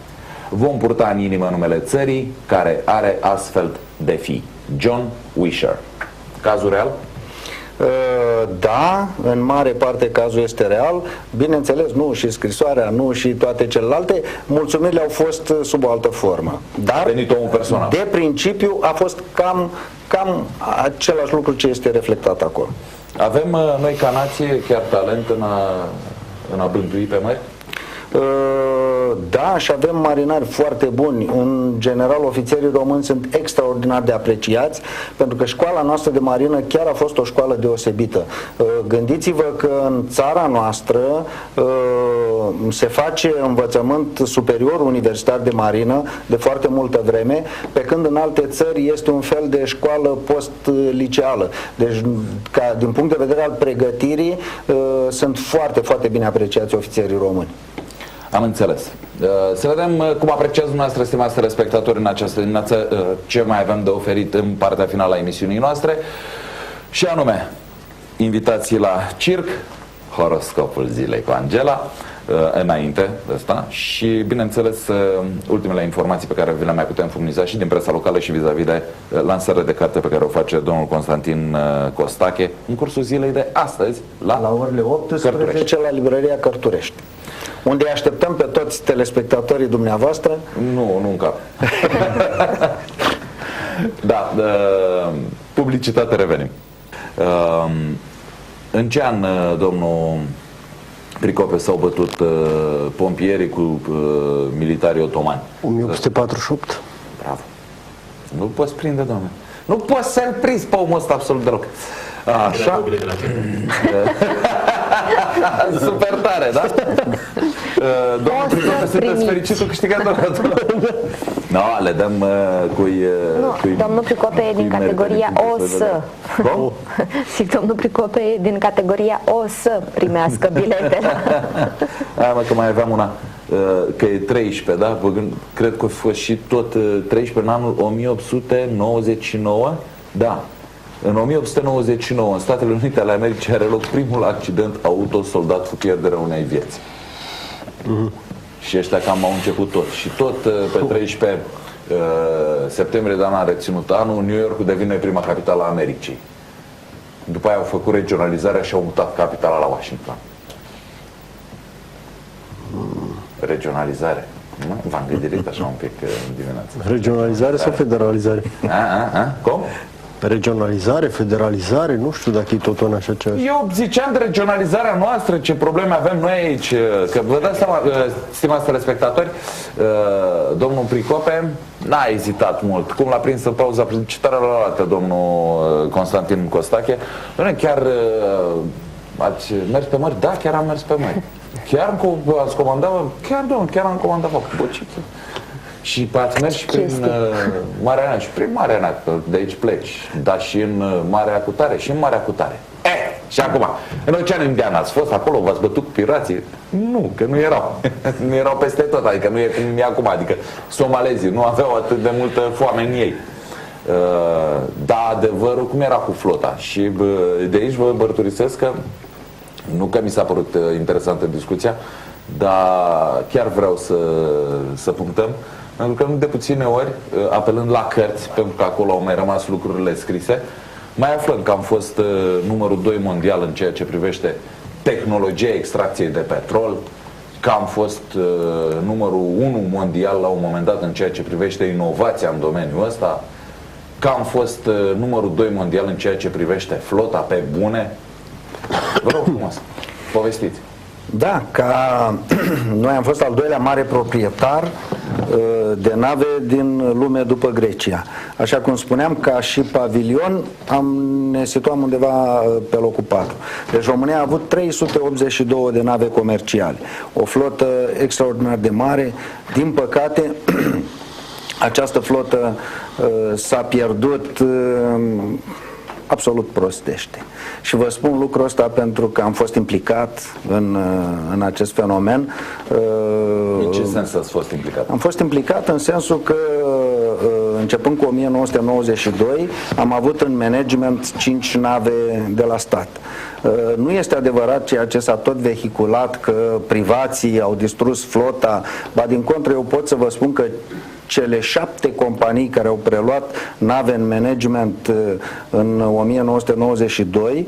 Vom purta în inimă numele țării care are astfel de fii. John Wisher. Cazul real? Da, în mare parte cazul este real. Bineînțeles, nu și scrisoarea, nu și toate celelalte. Mulțumirile au fost sub o altă formă. Dar, venit omul personal. De principiu, a fost cam același lucru ce este reflectat acolo. Avem noi ca nație chiar talent în a bântui pe mări? Da, și avem marinari foarte buni. În general, ofițerii români sunt extraordinar de apreciați, pentru că școala noastră de marină chiar a fost o școală deosebită. Gândiți-vă că în țara noastră se face învățământ superior universitar de marină de foarte multă vreme, pe când în alte țări este un fel de școală post-liceală. Deci, din punct de vedere al pregătirii, sunt foarte, foarte bine apreciați ofițerii români. Am înțeles. Să vedem cum apreciați dumneavoastră, stimați telespectatori, în această dimineață ce mai avem de oferit în partea finală a emisiunii noastre, și anume invitații la circ, horoscopul zilei cu Angela, înainte de asta, și bineînțeles ultimele informații pe care vi le mai putem furniza și din presa locală și vis-a-vis de lansarea de carte pe care o face domnul Constantin Costache în cursul zilei de astăzi la orele 18 la librăria Cărturești, unde așteptăm pe toți telespectatorii dumneavoastră. Nu în cap. Da, publicitate, revenim. În ce an domnul Pricope s-au bătut pompierii cu militarii otomani. 1848. Bravo. Nu poți prinde, doamne. Nu poți să-l prinzi pe omul ăsta absolut deloc. Așa. Super tare, da? Domnul Pricope, sunteți fericitul câștigător. No, le dăm cui domnul Pricope e din categoria o să. Cum? Zic, domnul Pricope e din categoria o să primească biletele. Mă, că mai aveam una, că e 13, da? Cred că a fost și tot 13 în anul 1899. Da. În 1899, în Statele Unite ale Americii, are loc primul accident auto soldat cu pierderea unei vieți. Și ăștia cam au început tot. Și tot pe 13 septembrie de an reținut anul, New York devine prima capitală a Americii. După aia au făcut regionalizarea și au mutat capitala la Washington. Regionalizare. V-am gândit așa un pic în dimineață. Regionalizare sau federalizare? Cum? Regionalizare, federalizare, nu știu dacă e tot una așa ceva. Eu ziceam de regionalizarea noastră, ce probleme avem noi aici. Că vă dați seama, stimați telespectatori, domnul Pricope n-a ezitat mult. Cum l-a prins în pauza publicitară, l-a luat domnul Constantin Costache. Doamne, chiar ați mers pe mări? Da, chiar am mers pe mări. Chiar ați comandat? Chiar, domnul, chiar am comandat. Bă, ce și ați mers și prin Marea Neagră, și prin Marea Neagră, de aici pleci, dar și în Marea Cutare, și în Marea Cutare. Și acum, în Oceanul Indian ați fost acolo, v-ați bătut cu pirații? Nu, că nu erau. Nu erau peste tot, adică nu e cum e acum, adică somalezii nu aveau atât de multă foame în ei. Dar adevărul, cum era cu flota? Și de aici vă mărturisesc că, nu că mi s-a părut interesantă discuția, dar chiar vreau să punctăm. Pentru că nu de puține ori, apelând la cărți, pentru că acolo au mai rămas lucrurile scrise, mai aflăm că am fost numărul 2 mondial în ceea ce privește tehnologia extracției de petrol, că am fost numărul 1 mondial la un moment dat în ceea ce privește inovația în domeniul ăsta, că am fost numărul 2 mondial în ceea ce privește flota pe bune. Vă rog frumos, povestiți. Da, noi am fost al doilea mare proprietar de nave din lume după Grecia. Așa cum spuneam, ca și pavilion, ne situam undeva pe locul 4. Deci România a avut 382 de nave comerciale. O flotă extraordinar de mare. Din păcate, această flotă s-a pierdut absolut prostește. Și vă spun lucrul ăsta pentru că am fost implicat în acest fenomen. În ce sens ați fost implicat? Am fost implicat în sensul că începând cu 1992 am avut în management 5 nave de la stat. Nu este adevărat ceea ce s-a tot vehiculat că privații au distrus flota, ba din contră eu pot să vă spun că cele 7 companii care au preluat nave în management în 1992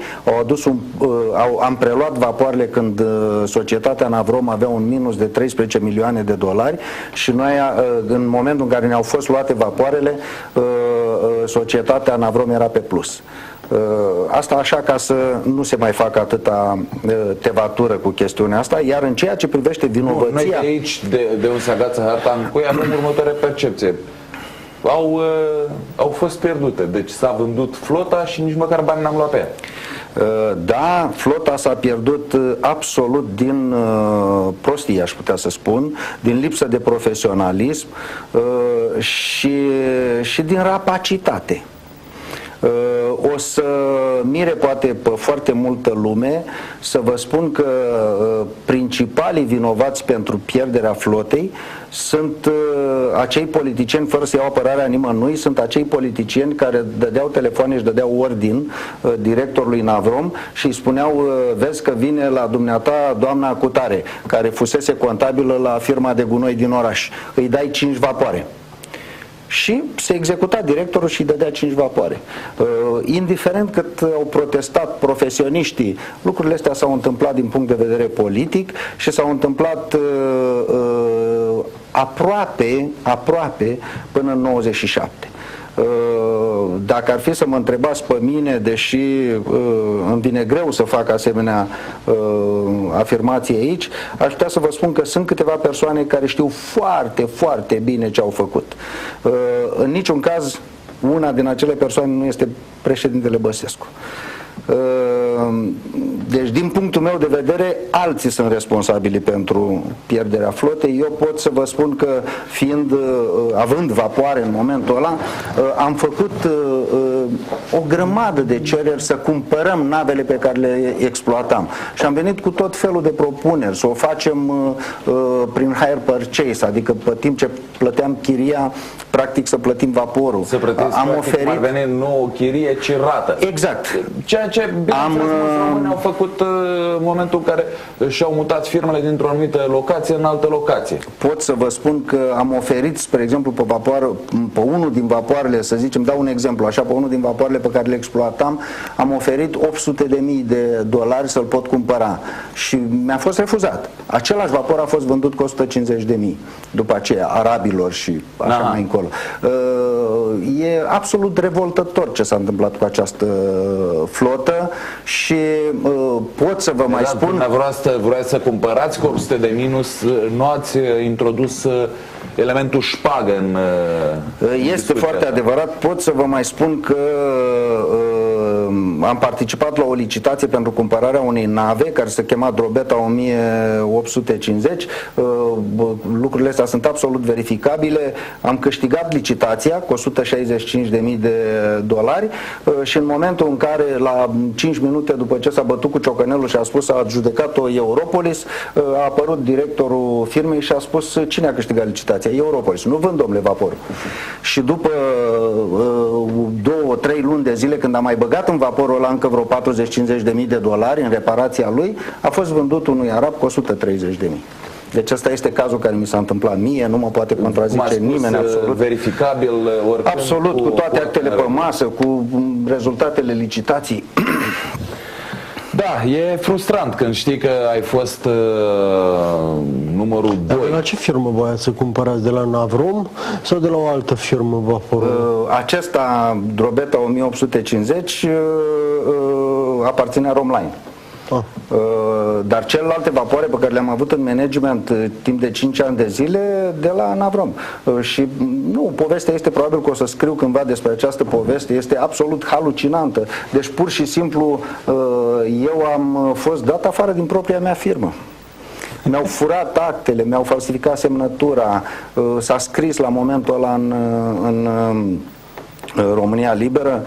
am preluat vapoarele când societatea Navrom avea un minus de 13 milioane de dolari și noi în momentul în care ne-au fost luate vapoarele societatea Navrom era pe plus. Asta așa ca să nu se mai facă atâta tevatură cu chestiunea asta, iar în ceea ce privește vinovăția... Noi de aici, de unde se agață harta în cui, avem următoarea percepție. Au fost pierdute, deci s-a vândut flota și nici măcar bani n-am luat pe ea. Da, flota s-a pierdut absolut din prostie, aș putea să spun, din lipsă de profesionalism și din rapacitate. O să mire poate pe foarte multă lume să vă spun că principalii vinovați pentru pierderea flotei sunt acei politicieni, fără să iau apărarea nimănui, sunt acei politicieni care dădeau telefoane și dădeau ordin directorului Navrom și îi spuneau, vezi că vine la dumneata doamna Cutare, care fusese contabilă la firma de gunoi din oraș, îi dai 5 vapoare. Și se executa directorul și îi dădea 5 vapoare. Indiferent cât au protestat profesioniștii, lucrurile astea s-au întâmplat din punct de vedere politic și s-au întâmplat aproape până în 97. Dacă ar fi să mă întrebați pe mine, deși îmi vine greu să fac asemenea afirmații aici, aș putea să vă spun că sunt câteva persoane care știu foarte, foarte bine ce au făcut. În niciun caz, una din acele persoane nu este președintele Băsescu. Deci, din punctul meu de vedere, alții sunt responsabili pentru pierderea flotei. Eu pot să vă spun că, având vapoare în momentul ăla, am făcut o grămadă de cereri să cumpărăm navele pe care le exploatam. Și am venit cu tot felul de propuneri, să o facem prin hire purchase, adică pe timp ce plăteam chiria, practic să plătim vaporul. Să plătiți, am practic, oferit... ar veni nu o chirie, ci rată. Exact. Ceea ce, bineînțeles, mulți români au făcut în momentul în care și-au mutat firmele dintr-o anumită locație în altă locație. Pot să vă spun că am oferit, spre exemplu, pe unul din vapoarele, să zicem, dau un exemplu, așa, pe unul din vapoarele pe care le exploatam, am oferit $800.000 să-l pot cumpăra și mi-a fost refuzat. Același vapor a fost vândut cu $150.000 după aceea, arabilor și așa mai încolo. E absolut revoltător ce s-a întâmplat cu această flotă și pot să vă mai spun... Vreau să cumpărați cu 800.000, nu ați introdus elementul șpagă în... Este foarte adevărat. Pot să vă mai spun că am participat la o licitație pentru cumpărarea unei nave care se chema Drobeta 1850. Lucrurile astea sunt absolut verificabile. Am câștigat licitația cu $165.000 și în momentul în care, la 5 minute după ce s-a bătut cu ciocanelul și a spus a adjudecat-o Europolis, a apărut directorul firmei și a spus: cine a câștigat licitația? Europolis. Nu vând, domnule, vaporul. Și după 2-3 luni de zile, când am mai băgat în vaporul ăla încă vreo $40-50.000 în reparația lui, a fost vândut unui arab cu $130.000. Deci ăsta este cazul care mi s-a întâmplat mie, nu mă poate contrazice nimeni, absolut. Verificabil, oricând, absolut, cu toate actele pe masă, cu rezultatele licitației. Da, e frustrant când știi că ai fost numărul 2. La ce firmă voiați să cumpărați? De la Navrom sau de la o altă firmă vaporul? Acesta, Drobeta 1850, aparținea Romline. Dar celelalte vapoare pe care le-am avut în management timp de 5 ani de zile, de la Navrom. Și nu, povestea este, probabil că o să scriu cândva despre această poveste, este absolut halucinantă. Deci pur și simplu eu am fost dat afară din propria mea firmă. Mi-au furat actele, mi-au falsificat semnătura, s-a scris la momentul ăla în România Liberă.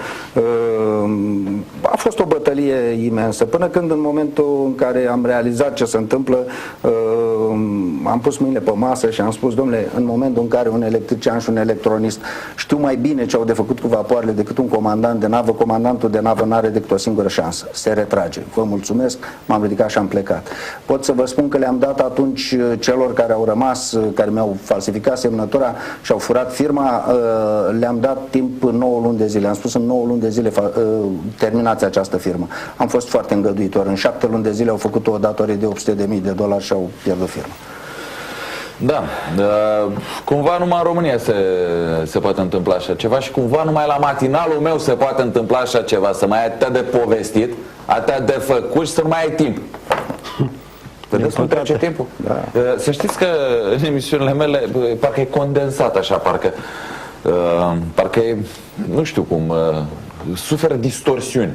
A fost o bătălie imensă, până când, în momentul în care am realizat ce se întâmplă, am pus mâinile pe masă și am spus: domnule, în momentul în care un electrician și un electronist știu mai bine ce au de făcut cu vapoarele decât un comandant de navă, comandantul de navă n-are decât o singură șansă: se retrage. Vă mulțumesc, m-am ridicat și am plecat. Pot să vă spun că le-am dat atunci celor care au rămas, care mi-au falsificat semnătura și au furat firma, le-am dat timp 9 luni de zile. Am spus: în 9 luni de zile terminați această firmă. Am fost foarte îngăduitor. În 7 luni de zile au făcut o datorie de $800.000 și au pierdut firma. Da, cumva numai în România se poate întâmpla așa ceva și cumva numai la matinalul meu se poate întâmpla așa ceva, să mai ai atât de povestit, atât de făcut și să nu mai ai timp. Vedeți cum trece timpul? Da. Să știți că în emisiunile mele parcă e condensat așa, parcă e, nu știu cum, suferă distorsiuni.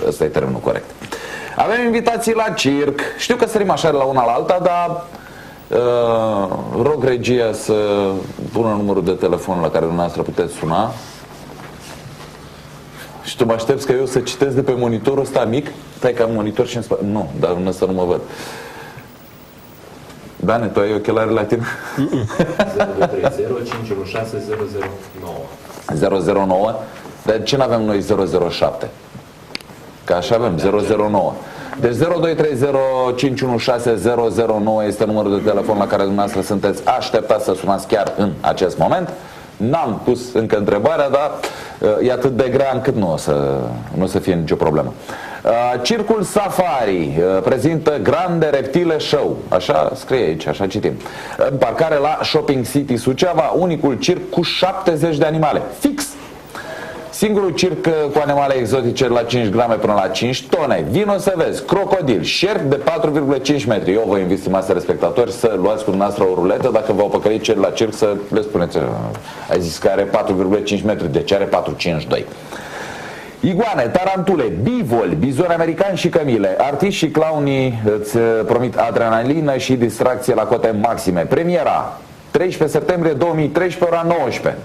Ăsta e termenul corect. Avem invitații la circ. Știu că sărim așa de la una la alta, dar rog regia să pună numărul de telefon la care dumneavoastră puteți suna. Și tu mă aștepți că eu să citesc de pe monitorul ăsta mic? Stai că am monitor și în spate. Nu, dar în ăsta nu mă văd. Dane, tu ai ochelari la tine? 0230 516 009. 009? De ce n-avem noi 007? Că așa avem, 009. Deci 0230516009 este numărul de telefon la care dumneavoastră sunteți așteptați să sunați chiar în acest moment N-am pus încă întrebarea, dar e atât de grea încât nu o să fie nicio problemă. Circul Safari prezintă Grande Reptile Show. Așa scrie aici, așa citim. În parcare la Shopping City Suceava, unicul circ cu 70 de animale. Fix! Singurul circ cu animale exotice la 5 grame până la 5 tone. Vino să vezi, crocodil, șerpi de 4,5 metri. Eu vă invit, stimați telespectatori, să luați cu dumneavoastră o ruletă. Dacă v-au păcălit cel la circ, să le spuneți: ai zis că are 4,5 metri, de ce are 4,52? Iguane, tarantule, bivoli, bizoni americani și cămile. Artiști și clownii îți promit adrenalină și distracție la cote maxime. Premiera 13 septembrie 2013, ora 19.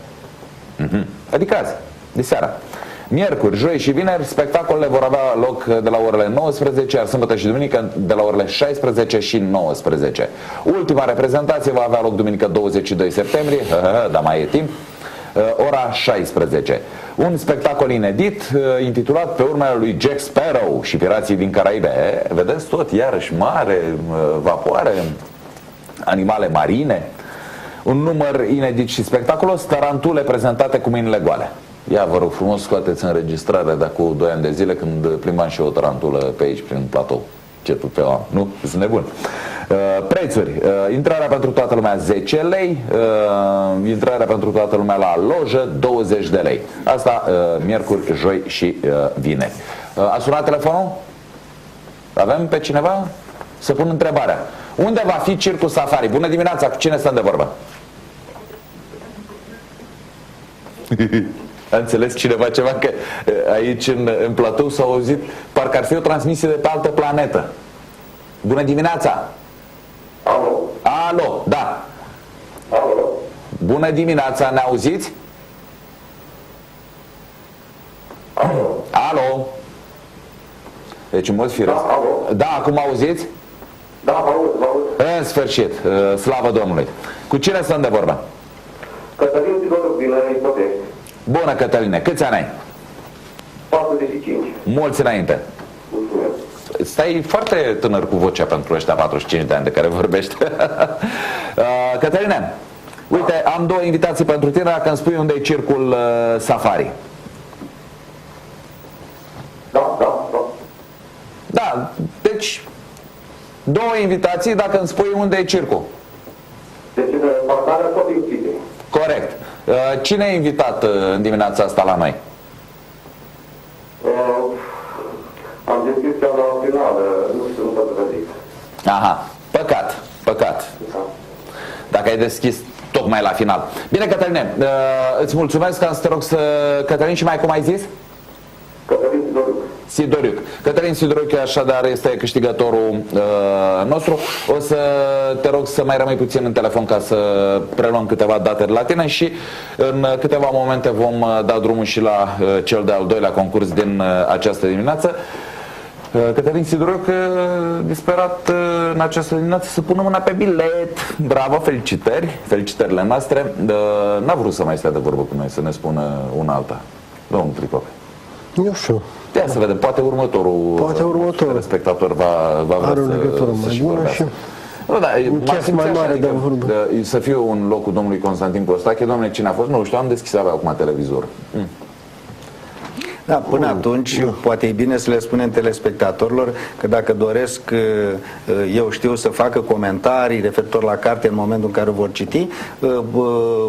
Adică azi, de seara. Miercuri, joi și vineri, spectacolele vor avea loc de la orele 19, iar sâmbătă și duminică de la orele 16 și 19. Ultima reprezentație va avea loc duminică 22 septembrie, dar mai e timp, ora 16. Un spectacol inedit intitulat Pe urmele lui Jack Sparrow și Pirații din Caraibe. Vedeți tot, iarăși, mare, vapoare, animale marine. Un număr inedit și spectaculos, tarantule prezentate cu mâinile goale. Ia, vă rog frumos, scoateți înregistrarea de acum 2 ani de zile când plimbam și eu o tarantulă pe aici, prin platou. Ce pe am, nu? Sunt nebun. Prețuri. Intrarea pentru toată lumea 10 lei, intrarea pentru toată lumea la lojă 20 de lei. Asta miercuri, joi și vineri. A sunat telefonul? Avem pe cineva? Să pun întrebarea. Unde va fi Circul Safari? Bună dimineața, cu cine stăm de vorbă? A înțeles cineva ceva? Că aici în platou s-a auzit parcă ar fi o transmisie de pe altă planetă. Bună dimineața! Alo? Alo, da. Alo? Bună dimineața, ne auziți? Alo? Alo? Deci în mod firesc. Da, alo? Da, acum auziți? Da, vă aud. În sfârșit, slavă Domnului. Cu cine stăm de vorbă? Cătălin Sidoru din Ipotești. Bună, Cătăline, câți ani ai? 45. Mulți înainte. Mulțumesc. Stai foarte tânăr cu vocea pentru ăștia 45 de ani de care vorbești. Cătăline, uite, am 2 invitații pentru tine dacă îmi spui unde e Circul Safari. Da. Da, deci 2 invitații dacă îmi spui unde e circul. Deci, parcarea Shopping City. Corect. Cine e invitat în dimineața asta la noi? Am deschis chiar la final, nu știu, nu pot să vă zic. Aha, păcat. Da. Dacă ai deschis tocmai la final. Bine, Cătăline, îți mulțumesc, să te rog să... Cătălin, și mai cum ai zis? Cătălin Sidoru. Sidoriuc. Cătălin Sidoriuc așadar este câștigătorul nostru. O să te rog să mai rămâi puțin în telefon ca să preluăm câteva date de la tine și în câteva momente vom da drumul și la cel de-al doilea concurs din această dimineață. Cătălin Sidoriuc, disperat în această dimineață să pună mâna pe bilet. Bravo, felicitări, felicitările noastre. N-a vrut să mai stea de vorbă cu noi, să ne spună una alta. Domnul Pricop. Eu știu. Ia să vedem, poate următorul spectator va vrea are o legătură mai bună și nu, da, mai mare de vorbă. să fiu în locul domnului Constantin Costache. Domnule, cine a fost? Nu știu, am deschis abia acum televizorul. Da, până atunci, poate e bine să le spunem telespectatorilor că dacă doresc, eu știu, să facă comentarii referitor la carte în momentul în care o vor citi,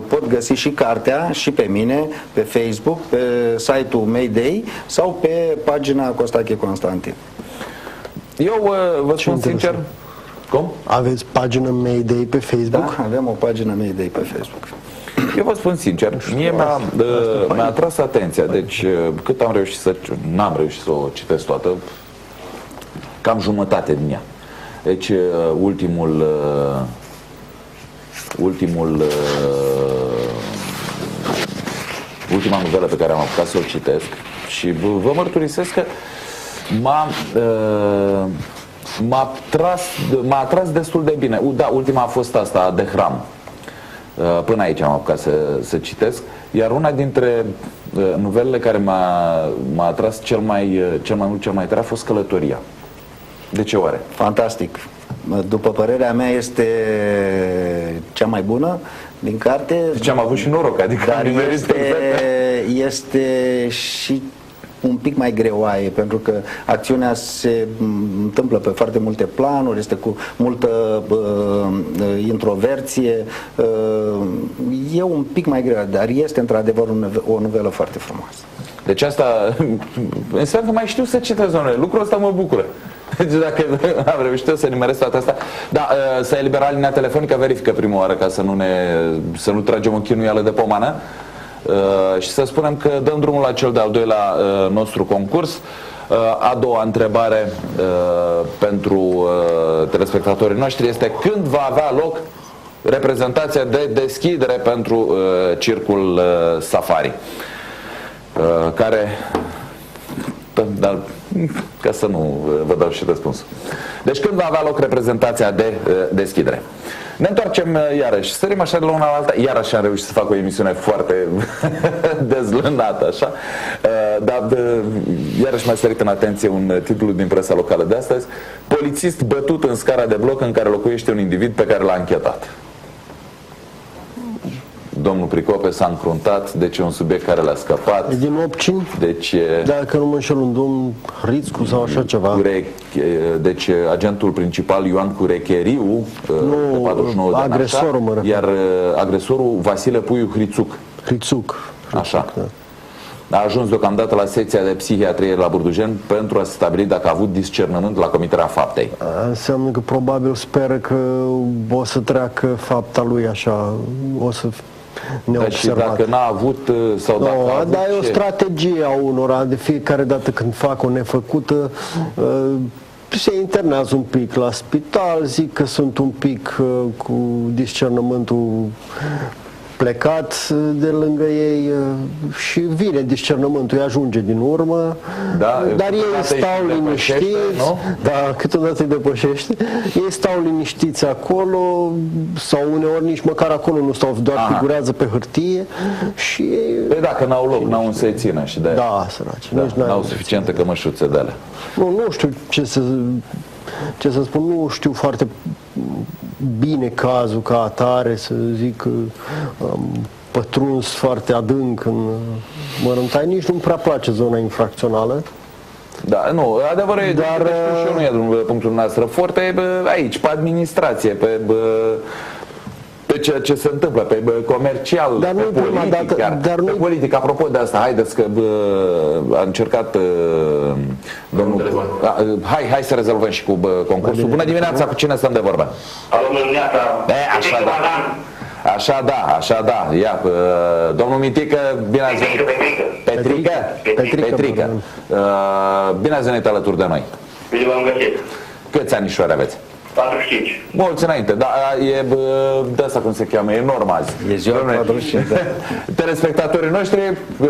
pot găsi și cartea și pe mine, pe Facebook, pe site-ul Mayday sau pe pagina Costache Constantin. Eu vă spun sincer. Cum? Aveți pagină Mayday pe Facebook? Da, avem o pagină Mayday pe Facebook. Eu vă spun sincer, mie mi-a atras atenția, deci cât am reușit n-am reușit să o citesc toată, cam jumătate din ea. Deci ultima novelă pe care am apucat să o citesc și vă mărturisesc că m-a atras destul de bine. Da, ultima a fost asta, de Hram. Până aici am apucat să citesc. Iar una dintre novelele care m-a atras cel mai mult, cel mai tare a fost Călătoria. De ce oare? Fantastic. După părerea mea este cea mai bună, din carte. Deci am avut și noroc, adică Dar am nimerit este și un pic mai greoaie, pentru că acțiunea se întâmplă pe foarte multe planuri, este cu multă introverție, e un pic mai greu, dar este într-adevăr o novelă foarte frumoasă. Deci asta înseamnă că mai știu să citesc, domnule. Lucrul ăsta mă bucură. Deci dacă am reușit să nimeresc toate astea. Da, să elibera linia telefonică, verifică prima oară ca să nu tragem o chinuială de pomană. Și să spunem că dăm drumul la cel de-al doilea nostru concurs. A doua întrebare pentru telespectatorii noștri este: când va avea loc reprezentația de deschidere pentru Circul Safari? Care, dar, ca să nu vă dau și răspunsul. Deci când va avea loc reprezentația de deschidere? Ne întoarcem iarăși, sărim așa de la una la alta. Iarăși am reușit să fac o emisiune foarte dezlănată, așa. Dar iarăși mi-a sărit în atenție un titlu din presa locală de astăzi: polițist bătut în scara de bloc în care locuiește un individ pe care l-a anchetat. Domnul Pricope s-a încruntat, deci e un subiect care l-a scăpat. E din Opcini? Deci, dacă nu mă înșel, un domn Rițcu sau așa ceva. Deci agentul principal Ioan Curecheriu, de 49 de ani, agresorul, mă refer. Iar agresorul Vasile Puiu Hrițuc. Așa. A ajuns deocamdată la secția de psihiatrie la Burdujeni pentru a se stabili dacă a avut discernământ la comiterea faptei. Înseamnă că probabil speră că o să treacă fapta lui așa, o să neobservat. Și dacă n-a avut sau dacă a avut, dar e o strategie a unora, de fiecare dată când fac o nefăcută, se internează un pic la spital, zic că sunt un pic cu discernământul plecat de lângă ei și vine discernământul, îi ajunge din urmă, dar ei stau liniștiți, da, câteodată îi depășește, ei stau liniștiți acolo sau uneori nici măcar acolo nu stau, doar figurează pe hârtie și ei... Păi dacă n-au loc, n-au un să-i țină și de-aia. Da, săraci. Da, n-au suficiente cămășuțe de alea. Nu știu ce să spun, nu știu foarte bine cazul ca atare, să zic că am pătruns foarte adânc în măruntai, nici nu-mi prea place zona infracțională. Da, nu, adevărul e, dar și eu nu e din punctul nostru foarte aici, pe administrație, pe ceea ce se întâmplă, pe comercial, dar pe politic, pe politic. Apropo de asta, haideți că a încercat domnul... Hai să rezolvăm și cu concursul. Bună dimineața, cu cine stăm de vorbă? Alo, bună dimineața. Așa da. Ia, domnul Mitică, bine ați venit. Petrică. Bine ați venit alături de noi. Bine v-am găsit. Câți anișori aveți? 45. Mulți înainte, dar e de asta cum se cheamă, e normal. E ziua 45, da. Telespectatorii noștri,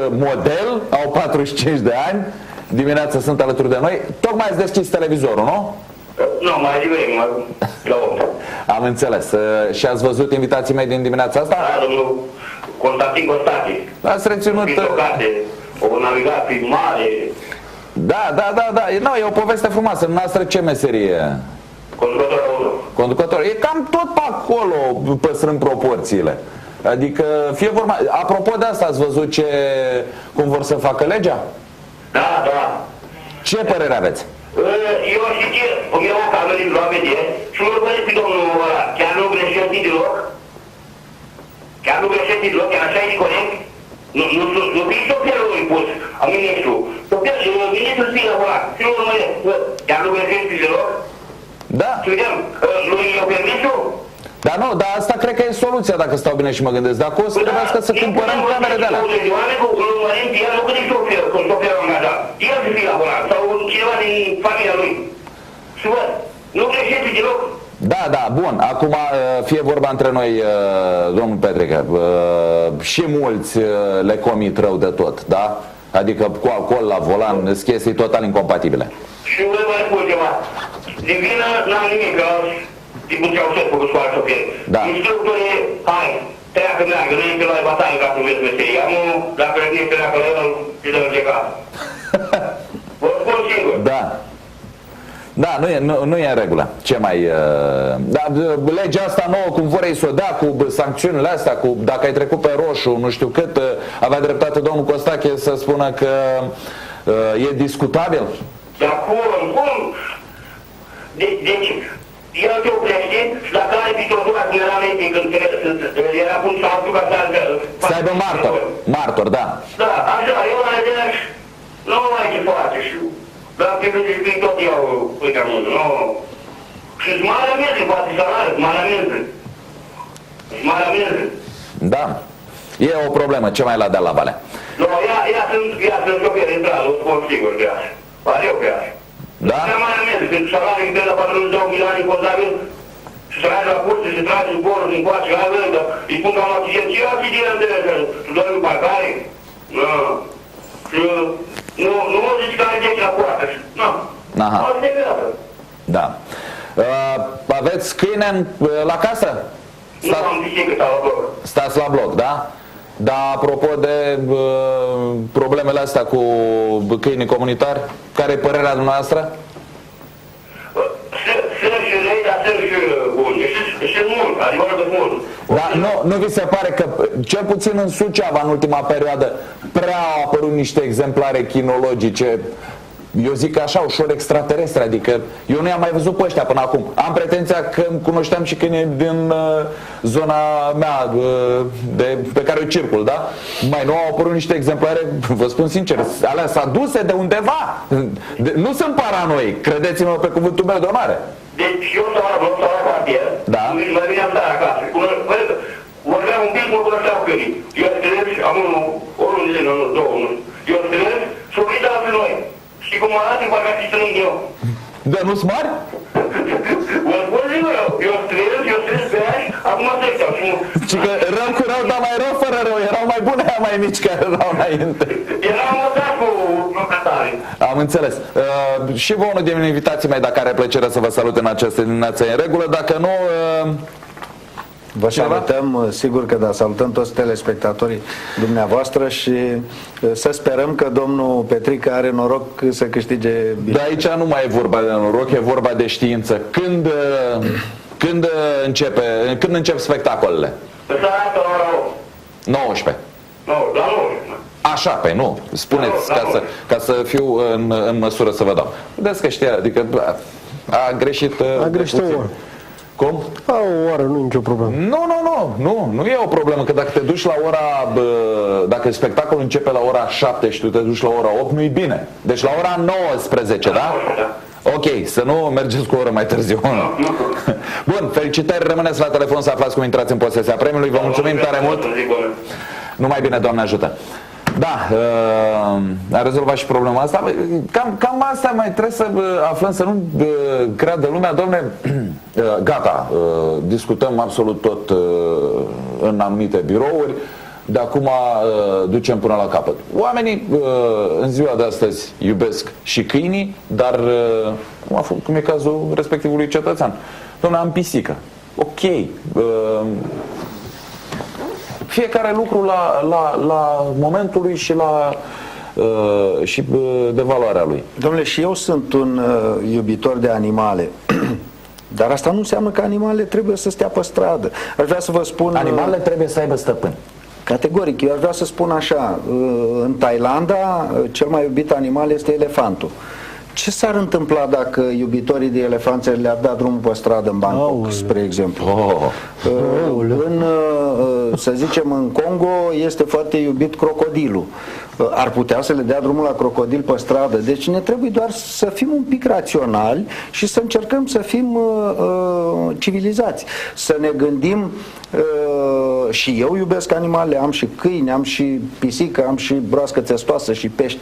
model, au 45 de ani, dimineața sunt alături de noi. Tocmai ați deschis televizorul, nu? Nu, mai devreme, la 8. Am înțeles. Și ați văzut invitații mei din dimineața asta? Da, domnul Constantin Constantin. Ați reținut... O navigație mare. Da. E o poveste frumoasă. Noastră ce meserie? Conducător. E cam tot pe acolo, păstrând proporțiile. Adică, fie vorba... Apropo de asta, ați văzut cum vor să facă legea? Da. Ce părere aveți? Eu știu ce, eu am venit la vedere și mă urmăresc pe domnul ăla, chiar nu greșești deloc? Chiar așa e corect? Nu fii șoferul impus, a ministru. Ministrul spune ăla, și mă urmăresc, chiar nu greșești deloc? Da. Și vedem, lui i-o permisul? Dar nu, dar asta cred că e soluția, dacă stau bine și mă gândesc. Dacă o să trebuiască să cumpărăm camere de alea. Oameni cu urmărim pe el, nu că nici șoferul angajat. El să fie la volan, sau cineva din familia lui. Și văd, nu greșește deloc. Da, bun. Acum, fie vorba între noi, domnul Petrică, și mulți le comit rău de tot, da? Adică cu alcool la volan, sunt chestii total incompatibile. Și vă spun ceva. Din vină n-am nimic, că tipul ce-au să făcut cu alt șofer. Da. Instructorii, hai, treacă meargă, nu e pe la bataie ca să vezi meseria. Dacă nu e treacă la el, îi dăm plecat. Vă spun singur. Da. Da, nu e în regulă. Ce mai... legea asta nouă, cum vor ei să o dea, cu sancțiunile astea, cu dacă ai trecut pe roșu, nu știu cât, avea dreptate domnul Costache să spună că e discutabil? Dar cum? Deci, el te oprește și dacă are pitotul când era medic, când era pun saltul ca să aibă martor, da. Da, așa, eu la vedere și nu mai ce poate și dacă te vezi că tot iau uite mână, nu. Și-ți mare amenzi, poate salariu, mare amenzi. Da, e o problemă, ce mai la de la Valea? Nu, ea sunt șofer intral, o spun sigur pe așa. Pare eu pe așa. Da? Nu mai amenzi, când salariul de la 42 milioane contabil, și se merge la curte, se trage zborul din coace, la vândă, îi pun ca un accident, și eu accident de doar în parcare. Nu. Nu mă zici că are deci la poartă. Nu. Aha. Da. Aveți câine la casă? Nu am zis cât la bloc. Stați la bloc, da? Dar apropo de problemele astea cu câinii comunitari, care e părerea dumneavoastră? Sunt și rei, dar sunt și buni. Și mult, adevărat de mult. Dar nu vi se pare că, cel puțin în Suceava, în ultima perioadă, prea au apărut niște exemplare chinologice, eu zic așa, ușor extraterestre, adică eu nu i-am mai văzut pe ăștia până acum. Am pretenția că cunoșteam și câini din zona mea pe care o circul, da? Mai nou au apărut niște exemplare, vă spun sincer, alea s-a duse de undeva. Nu sunt paranoic, credeți-mă pe cuvântul meu de onoare. Deci eu stau la bloc, stau la cartier, mai bine am stat acasă. Vorbeam un pic, mă cunoșteau câinii. Eu strâng, am o lună de zile, două, nu. Eu strâng și o uitat la noi. Știi cum arată, parcă și strâng eu. Da, nu-s mari? Vă spun eu strâng pe aia, acum se uitau. Și că rău cu rău, dar mai rău fără rău, erau mai bune aia mai mici care erau înainte. Eram mătat cu lucrătare. Am înțeles. Și vă unul din invitații mei, dacă are plăcere să vă salut în această dimineață, în regulă, dacă nu... Vă salutăm, sigur că da, salutăm toți telespectatorii dumneavoastră și să sperăm că domnul Petrică are noroc să câștige bine. De aici nu mai e vorba de noroc, e vorba de știință. Când încep spectacolele? Pe seara la ora 8. 19. Nu, la 19. Așa, pe nu. Spuneți ca să fiu în măsură să vă dau. Vedeți că știa, adică a greșit. A greșit o oră. Cum? O oră, nu e nicio problemă. Nu e o problemă, că dacă te duci la ora, dacă spectacolul începe la ora 7 și tu te duci la ora 8, nu-i bine. Deci la ora 19, da? Ok, să nu mergeți cu o oră mai târziu. Bun, felicitări, rămâneți la telefon să aflați cum intrați în posesia premiului. Vă mulțumim tare mult. Numai bine, Doamne ajută. Da, a rezolvat și problema asta. Cam asta mai trebuie să aflăm, să nu creadă lumea, domne, gata, discutăm absolut tot în anumite birouri, de acum ducem până la capăt. Oamenii în ziua de astăzi iubesc și câinii, dar cum e cazul respectivului cetățean. Domne, am pisică. Ok. Fiecare lucru la momentul lui și de valoarea lui. Domnule, și eu sunt un iubitor de animale. Dar asta nu înseamnă că animalele trebuie să stea pe stradă. Aș vrea să vă spun... Animalele trebuie să aibă stăpâni. Categoric, eu aș vrea să spun așa. În Thailanda, cel mai iubit animal este elefantul. Ce s-ar întâmpla dacă iubitorii de elefanțe le-ar da drumul pe stradă în Bangkok, spre exemplu? Să zicem, în Congo este foarte iubit crocodilul. Ar putea să le dea drumul la crocodil pe stradă. Deci ne trebuie doar să fim un pic raționali și să încercăm să fim civilizați. Să ne gândim, și eu iubesc animale, am și câini, am și pisică, am și broască țestoasă și pești,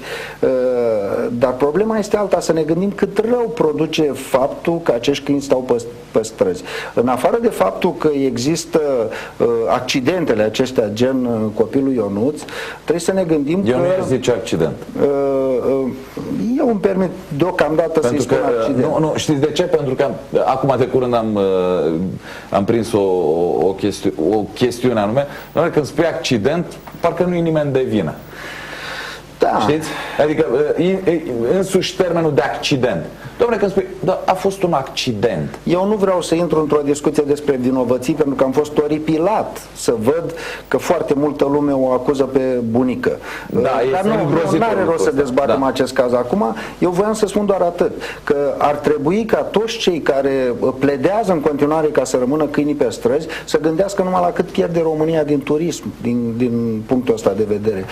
dar problema este alta, să ne gândim cât rău produce faptul că acești câini stau pe străzi. În afară de faptul că există accidentele acestea, gen copilul Ionuț, trebuie să ne gândim eu nu i-aș zice accident. Eu îmi permit deocamdată să-i spun accident. Nu, știți de ce? Pentru că acum de curând am prins o chestiune anume. Când spui accident, parcă nu e nimeni de vină. Da. Știți? Adică însuși termenul de accident. Dom'le, când spui, da, a fost un accident. Eu nu vreau să intru într-o discuție despre vinovății, pentru că am fost oripilat să văd că foarte multă lume o acuză pe bunică. Da, dar nu are rost să dezbatem acest caz acum. Eu voiam să spun doar atât, că ar trebui ca toți cei care pledează în continuare ca să rămână câinii pe străzi să gândească numai la cât pierde România din turism, din punctul ăsta de vedere.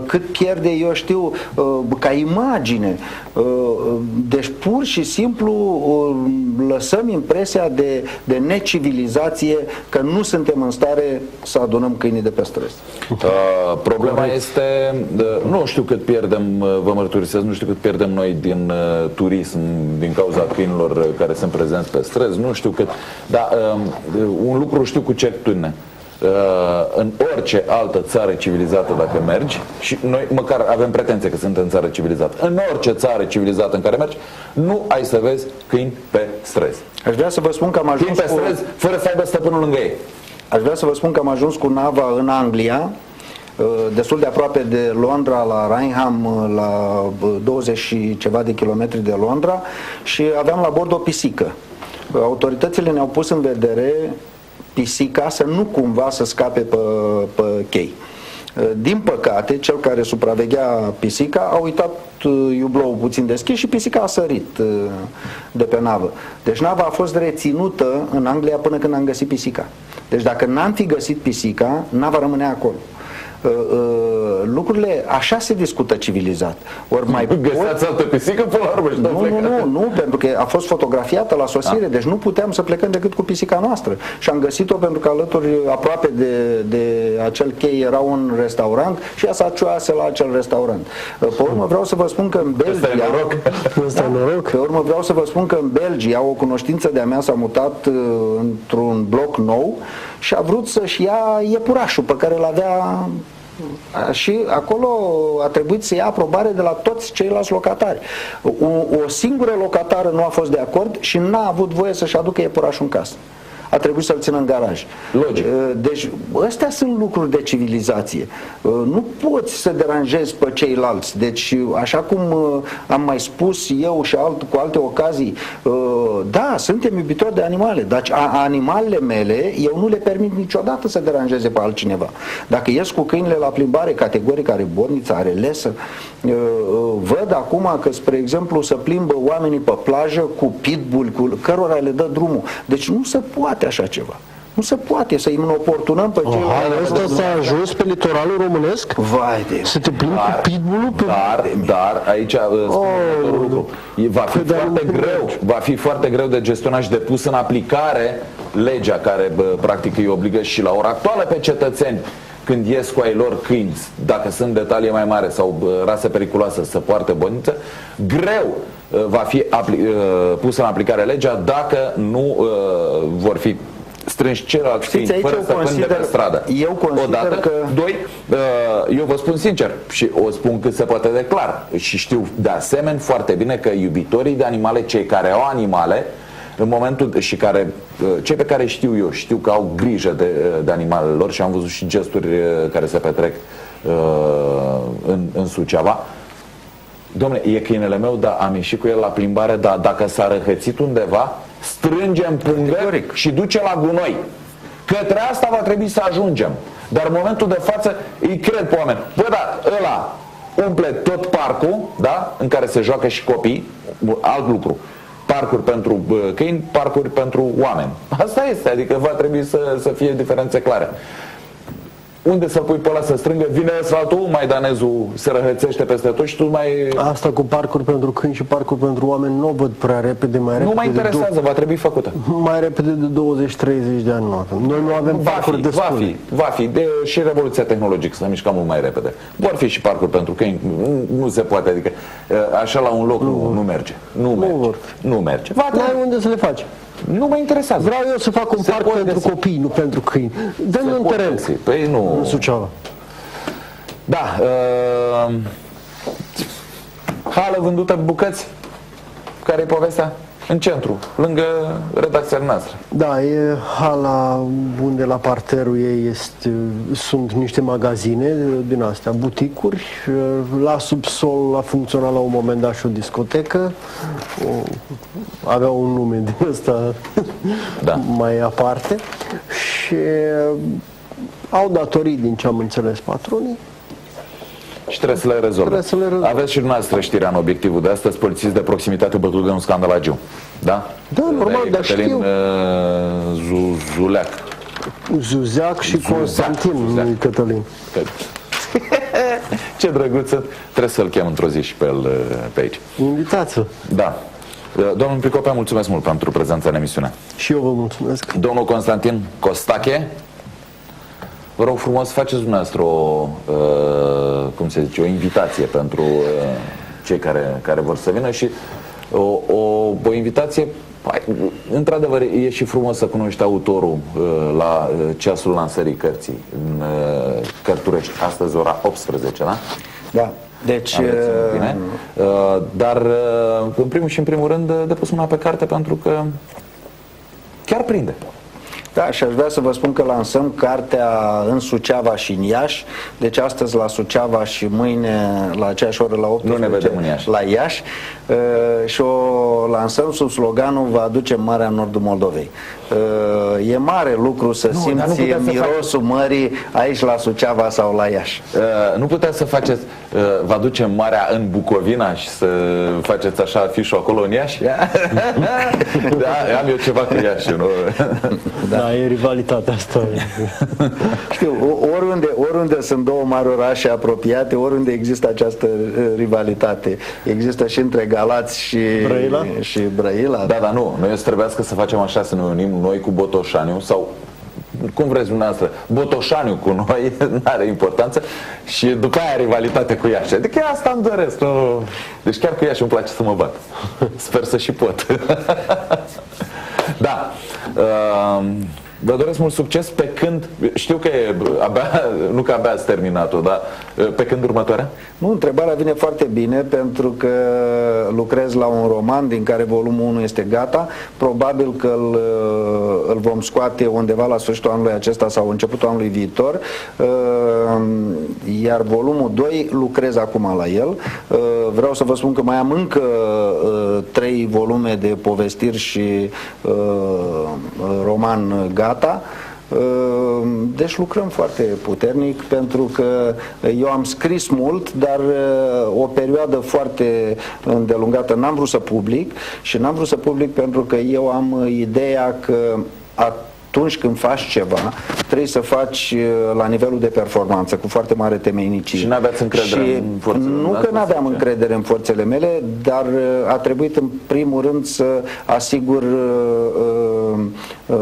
Cât pierde, eu știu, ca imagine. Deci pur și simplu lăsăm impresia de necivilizație, că nu suntem în stare să adunăm câinii de pe străzi. Problema este, nu știu cât pierdem, vă mărturisesc, nu știu cât pierdem noi din turism din cauza câinilor care sunt prezenți pe străzi, nu știu cât, dar un lucru știu cu certitudine. În orice altă țară civilizată, dacă mergi, și noi măcar avem pretenție că suntem țară civilizată, în orice țară civilizată în care mergi, nu ai să vezi câini pe străzi. Aș vrea să vă spun că am ajuns câini pe străzi fără să aibă stăpânul lângă ei. Aș vrea să vă spun că am ajuns cu nava în Anglia, destul de aproape de Londra, la Rainham, la 20 și ceva de kilometri de Londra, și aveam la bord o pisică. Autoritățile ne-au pus în vedere pisica să nu cumva să scape pe chei. Din păcate, cel care supraveghea pisica a uitat iubloul puțin deschis și pisica a sărit de pe navă. Deci nava a fost reținută în Anglia până când am găsit pisica. Deci dacă n-am fi găsit pisica, nava rămânea acolo. Lucrurile așa se discută civilizat. Ori mai găseați altă pisică până la urmă? Nu, pentru că a fost fotografiată la sosire, deci nu puteam să plecăm decât cu pisica noastră. Și am găsit-o pentru că alături, aproape de acel chei, era un restaurant și ea s-a cioase la acel restaurant. Pe urmă vreau să vă spun că în Belgia, pe urmă vreau să vă spun că în Belgia o cunoștință de-a mea s-a mutat într-un bloc nou și a vrut să-și ia iepurașul pe care l-avea, și acolo a trebuit să ia aprobare de la toți ceilalți locatari. O singură locatară nu a fost de acord și n-a avut voie să-și aducă iepurașul în casă. A trebuit să-l țină în garaj. Logic. Deci astea sunt lucruri de civilizație. Nu poți să deranjezi pe ceilalți. Deci, așa cum am mai spus eu și cu alte ocazii, da, suntem iubitori de animale, dar animalele mele eu nu le permit niciodată să deranjeze pe altcineva. Dacă ies cu câinile la plimbare, categoric are borniță, are lesă, văd acum că, spre exemplu, să plimbă oamenii pe plajă cu pitbull, cu cărora le dă drumul. Deci nu se poate așa ceva. Nu se poate să îi inoportunăm pe ceilalți. Asta s-a ajuns pe litoralul românesc? Vai de... Să te plimbi cu pitbull-ul pe... Dar aici spune lucru. Va fi foarte greu de gestionat și de pus în aplicare legea care practic îi obligă și la ora actuală pe cetățeni, când ies cu ai lor câini, dacă sunt de talie mai mare sau rase periculoase, să poarte boniță, greu va fi pusă în aplicare legea dacă nu vor fi strânși ceilalți câini fără stăpâni de pe stradă. Eu consider că... Doi, eu vă spun sincer și o spun cât se poate de clar și știu de asemenea foarte bine că iubitorii de animale, cei care au animale, în momentul și care, cei pe care știu eu, știu că au grijă de animalele lor și am văzut și gesturi care se petrec în Suceava. Dom'le, e câinele meu, dar am ieșit cu el la plimbare, dar dacă s-a răhățit undeva, strânge în pungă și duce la gunoi. Către asta va trebui să ajungem. Dar în momentul de față îi cred pe oameni. Bă, da, ăla umple tot parcul, da, în care se joacă și copii, alt lucru. Parcuri pentru câini, parcuri pentru oameni. Asta este, adică va trebui să fie diferențe clare. Unde să pui pe ăla să strângă? Vine asfaltul, maidanezul se răhățește peste tot și tu mai... Asta cu parcuri pentru câini și parcuri pentru oameni nu o văd prea repede, mai repede. Nu mă interesează, va trebui făcută. Mai repede de 20-30 de ani nu avem. Noi nu avem parcuri destule. Va fi. Și revoluția tehnologică s-a mișcat mult mai repede. Vor fi și parcuri pentru câini. Nu se poate, adică așa la un loc nu merge. Nu merge. N-ai unde să le faci. Nu mă interesează. Vreau eu să fac un parc pentru copii, nu pentru câini. Dă-mi un teren. Păi nu. În Suceava. Da. Hală vândută bucăți. Care e povestea? în centru, lângă redacția noastră. Da, e hala unde la parterul ei sunt niște magazine din astea, buticuri. La subsol a funcționat la un moment dat și o discotecă. Avea un nume din ăsta mai aparte. Și au datorii, din ce am înțeles, patronii. Și trebuie să le rezolve. Aveți și dumneavoastră știrea în obiectivul de astăzi, polițist de proximitate bătut de un scandalagiu. Da? Da, normal, dar știu. Zuleac. Zuzeac și Constantin, nu Cătălin. Ce drăguță. Trebuie să-l chem într-o zi și pe el pe aici. Invitați-l. Da. Domnul Pricopea, mulțumesc mult pentru prezența în emisiune. Și eu vă mulțumesc. Domnul Constantin Costache, vă rog frumos, faceți dumneavoastră cum se zice, o invitație pentru cei care vor să vină și o invitație, într-adevăr, e și frumos să cunoști autorul la ceasul lansării cărții în Cărturești, astăzi ora 18, da? Da. Deci, dar în primul și în primul rând de pus mâna pe carte pentru că chiar prinde. Da, și aș vrea să vă spun că lansăm cartea în Suceava și în Iași. Deci astăzi la Suceava și mâine la aceeași oră la 18 nu ne vedem în Iași. La Iași. Și o lansăm sub sloganul "Vă aducem marea în nordul Moldovei". E mare lucru să simți mirosul mării aici la Suceava sau la Iași. Nu puteți să faceți "Vă aducem marea în Bucovina" și să faceți așa afișul acolo în Iași? Da, am eu ceva cu Iași, nu? Da, e rivalitatea asta. Știu, oriunde sunt două mari orașe apropiate, oriunde există această rivalitate. Există și între Galați și Brăila. Da, dar nu. Noi o să trebuiască să facem așa, să ne unim noi cu Botoșaniu sau cum vreți dumneavoastră, Botoșaniu cu noi, nu are importanță, și după aia rivalitate cu Iași. Adică asta îmi doresc. Nu. Deci chiar cu Iași îmi place să mă bat. Sper să și pot. Da. Vă doresc mult succes pe când, știu că e abia, nu că abia ați terminat-o, dar pe când următoarea? Nu, întrebarea vine foarte bine pentru că lucrez la un roman din care volumul 1 este gata. Probabil că îl vom scoate undeva la sfârșitul anului acesta sau începutul anului viitor. Iar volumul 2 lucrez acum la el. Vreau să vă spun că mai am încă 3 volume de povestiri și roman gata. Deci lucrăm foarte puternic pentru că eu am scris mult, dar o perioadă foarte îndelungată n-am vrut să public și n-am vrut să public pentru că eu am ideea că atunci când faci ceva, trebuie să faci la nivelul de performanță, cu foarte mare temeinicie. Și n-aveați încredere în forțele mele? Nu că n-aveam încredere în forțele mele, dar a trebuit în primul rând să asigur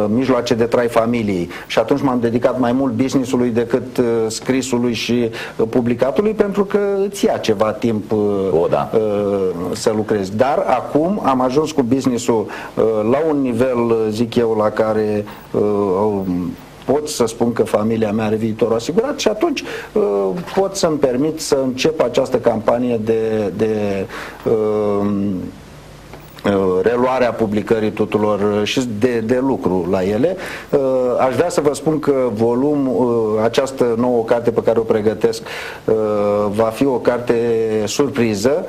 mijloace de trai familiei. Și atunci m-am dedicat mai mult business-ului decât scrisului și publicatului, pentru că îți ia ceva timp să lucrezi. Dar acum am ajuns cu business-ul la un nivel, zic eu, la care pot să spun că familia mea are viitorul asigurat și atunci pot să-mi permit să încep această campanie de reluarea publicării tuturor și de lucru la ele. Aș vrea să vă spun că această nouă carte pe care o pregătesc va fi o carte surpriză,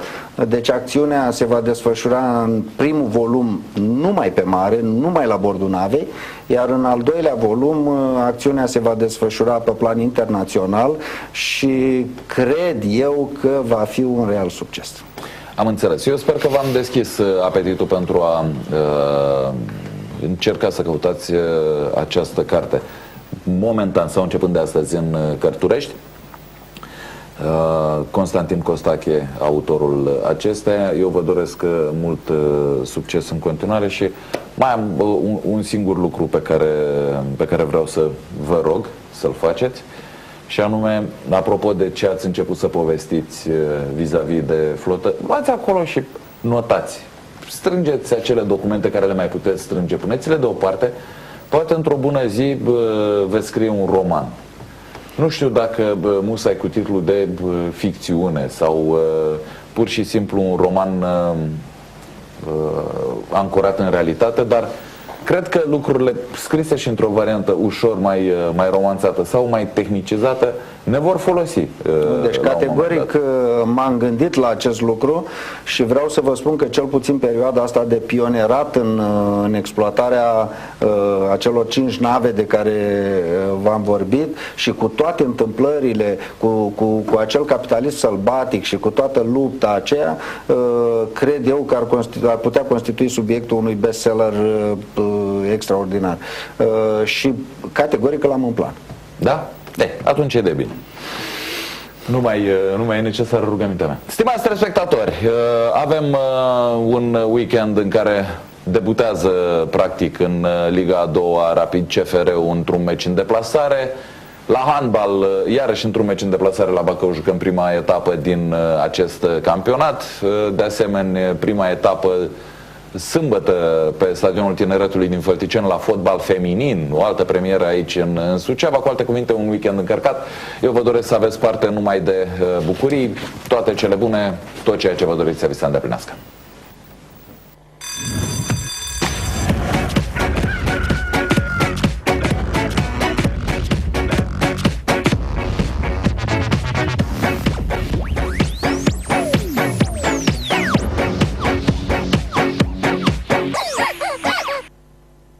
deci acțiunea se va desfășura în primul volum numai pe mare, numai la bordul navei, iar în al doilea volum acțiunea se va desfășura pe plan internațional și cred eu că va fi un real succes. Am înțeles. Eu sper că v-am deschis apetitul pentru a încerca să căutați această carte momentan sau începând de astăzi în Cărturești. Constantin Costache, autorul acesteia. Eu vă doresc mult succes în continuare și mai am un singur lucru pe care vreau să vă rog să-l faceți. Și anume, apropo de ce ați început să povestiți vis-a-vis de flotă, luați acolo și notați. Strângeți acele documente care le mai puteți strânge, puneți-le deoparte. Poate într-o bună zi veți scrie un roman. Nu știu dacă musai cu titlul de ficțiune sau pur și simplu un roman ancorat în realitate, dar cred că lucrurile scrise și într-o variantă ușor mai romanțată sau mai tehnicizată ne vor folosi. Deci categoric m-am gândit la acest lucru și vreau să vă spun că cel puțin perioada asta de pionierat în exploatarea acelor 5 nave de care v-am vorbit și cu toate întâmplările, cu acel capitalism sălbatic și cu toată lupta aceea, cred eu că ar putea constitui subiectul unui bestseller extraordinar. Și categoric l-am în plan. Da? Atunci e de bine. Nu mai e necesară rugămintea mea. Stimați telespectatori, avem un weekend în care debutează practic în Liga a doua Rapid CFR-ul într-un meci în deplasare. La handbal, iarăși într-un meci în deplasare la Bacău, jucăm prima etapă din acest campionat. De asemenea, prima etapă sâmbătă pe stadionul Tineretului din Fălticeni la fotbal feminin, o altă premieră aici în Suceava. Cu alte cuvinte, un weekend încărcat. Eu vă doresc să aveți parte numai de bucurii, toate cele bune, tot ceea ce vă doriți să vi se îndeplinească.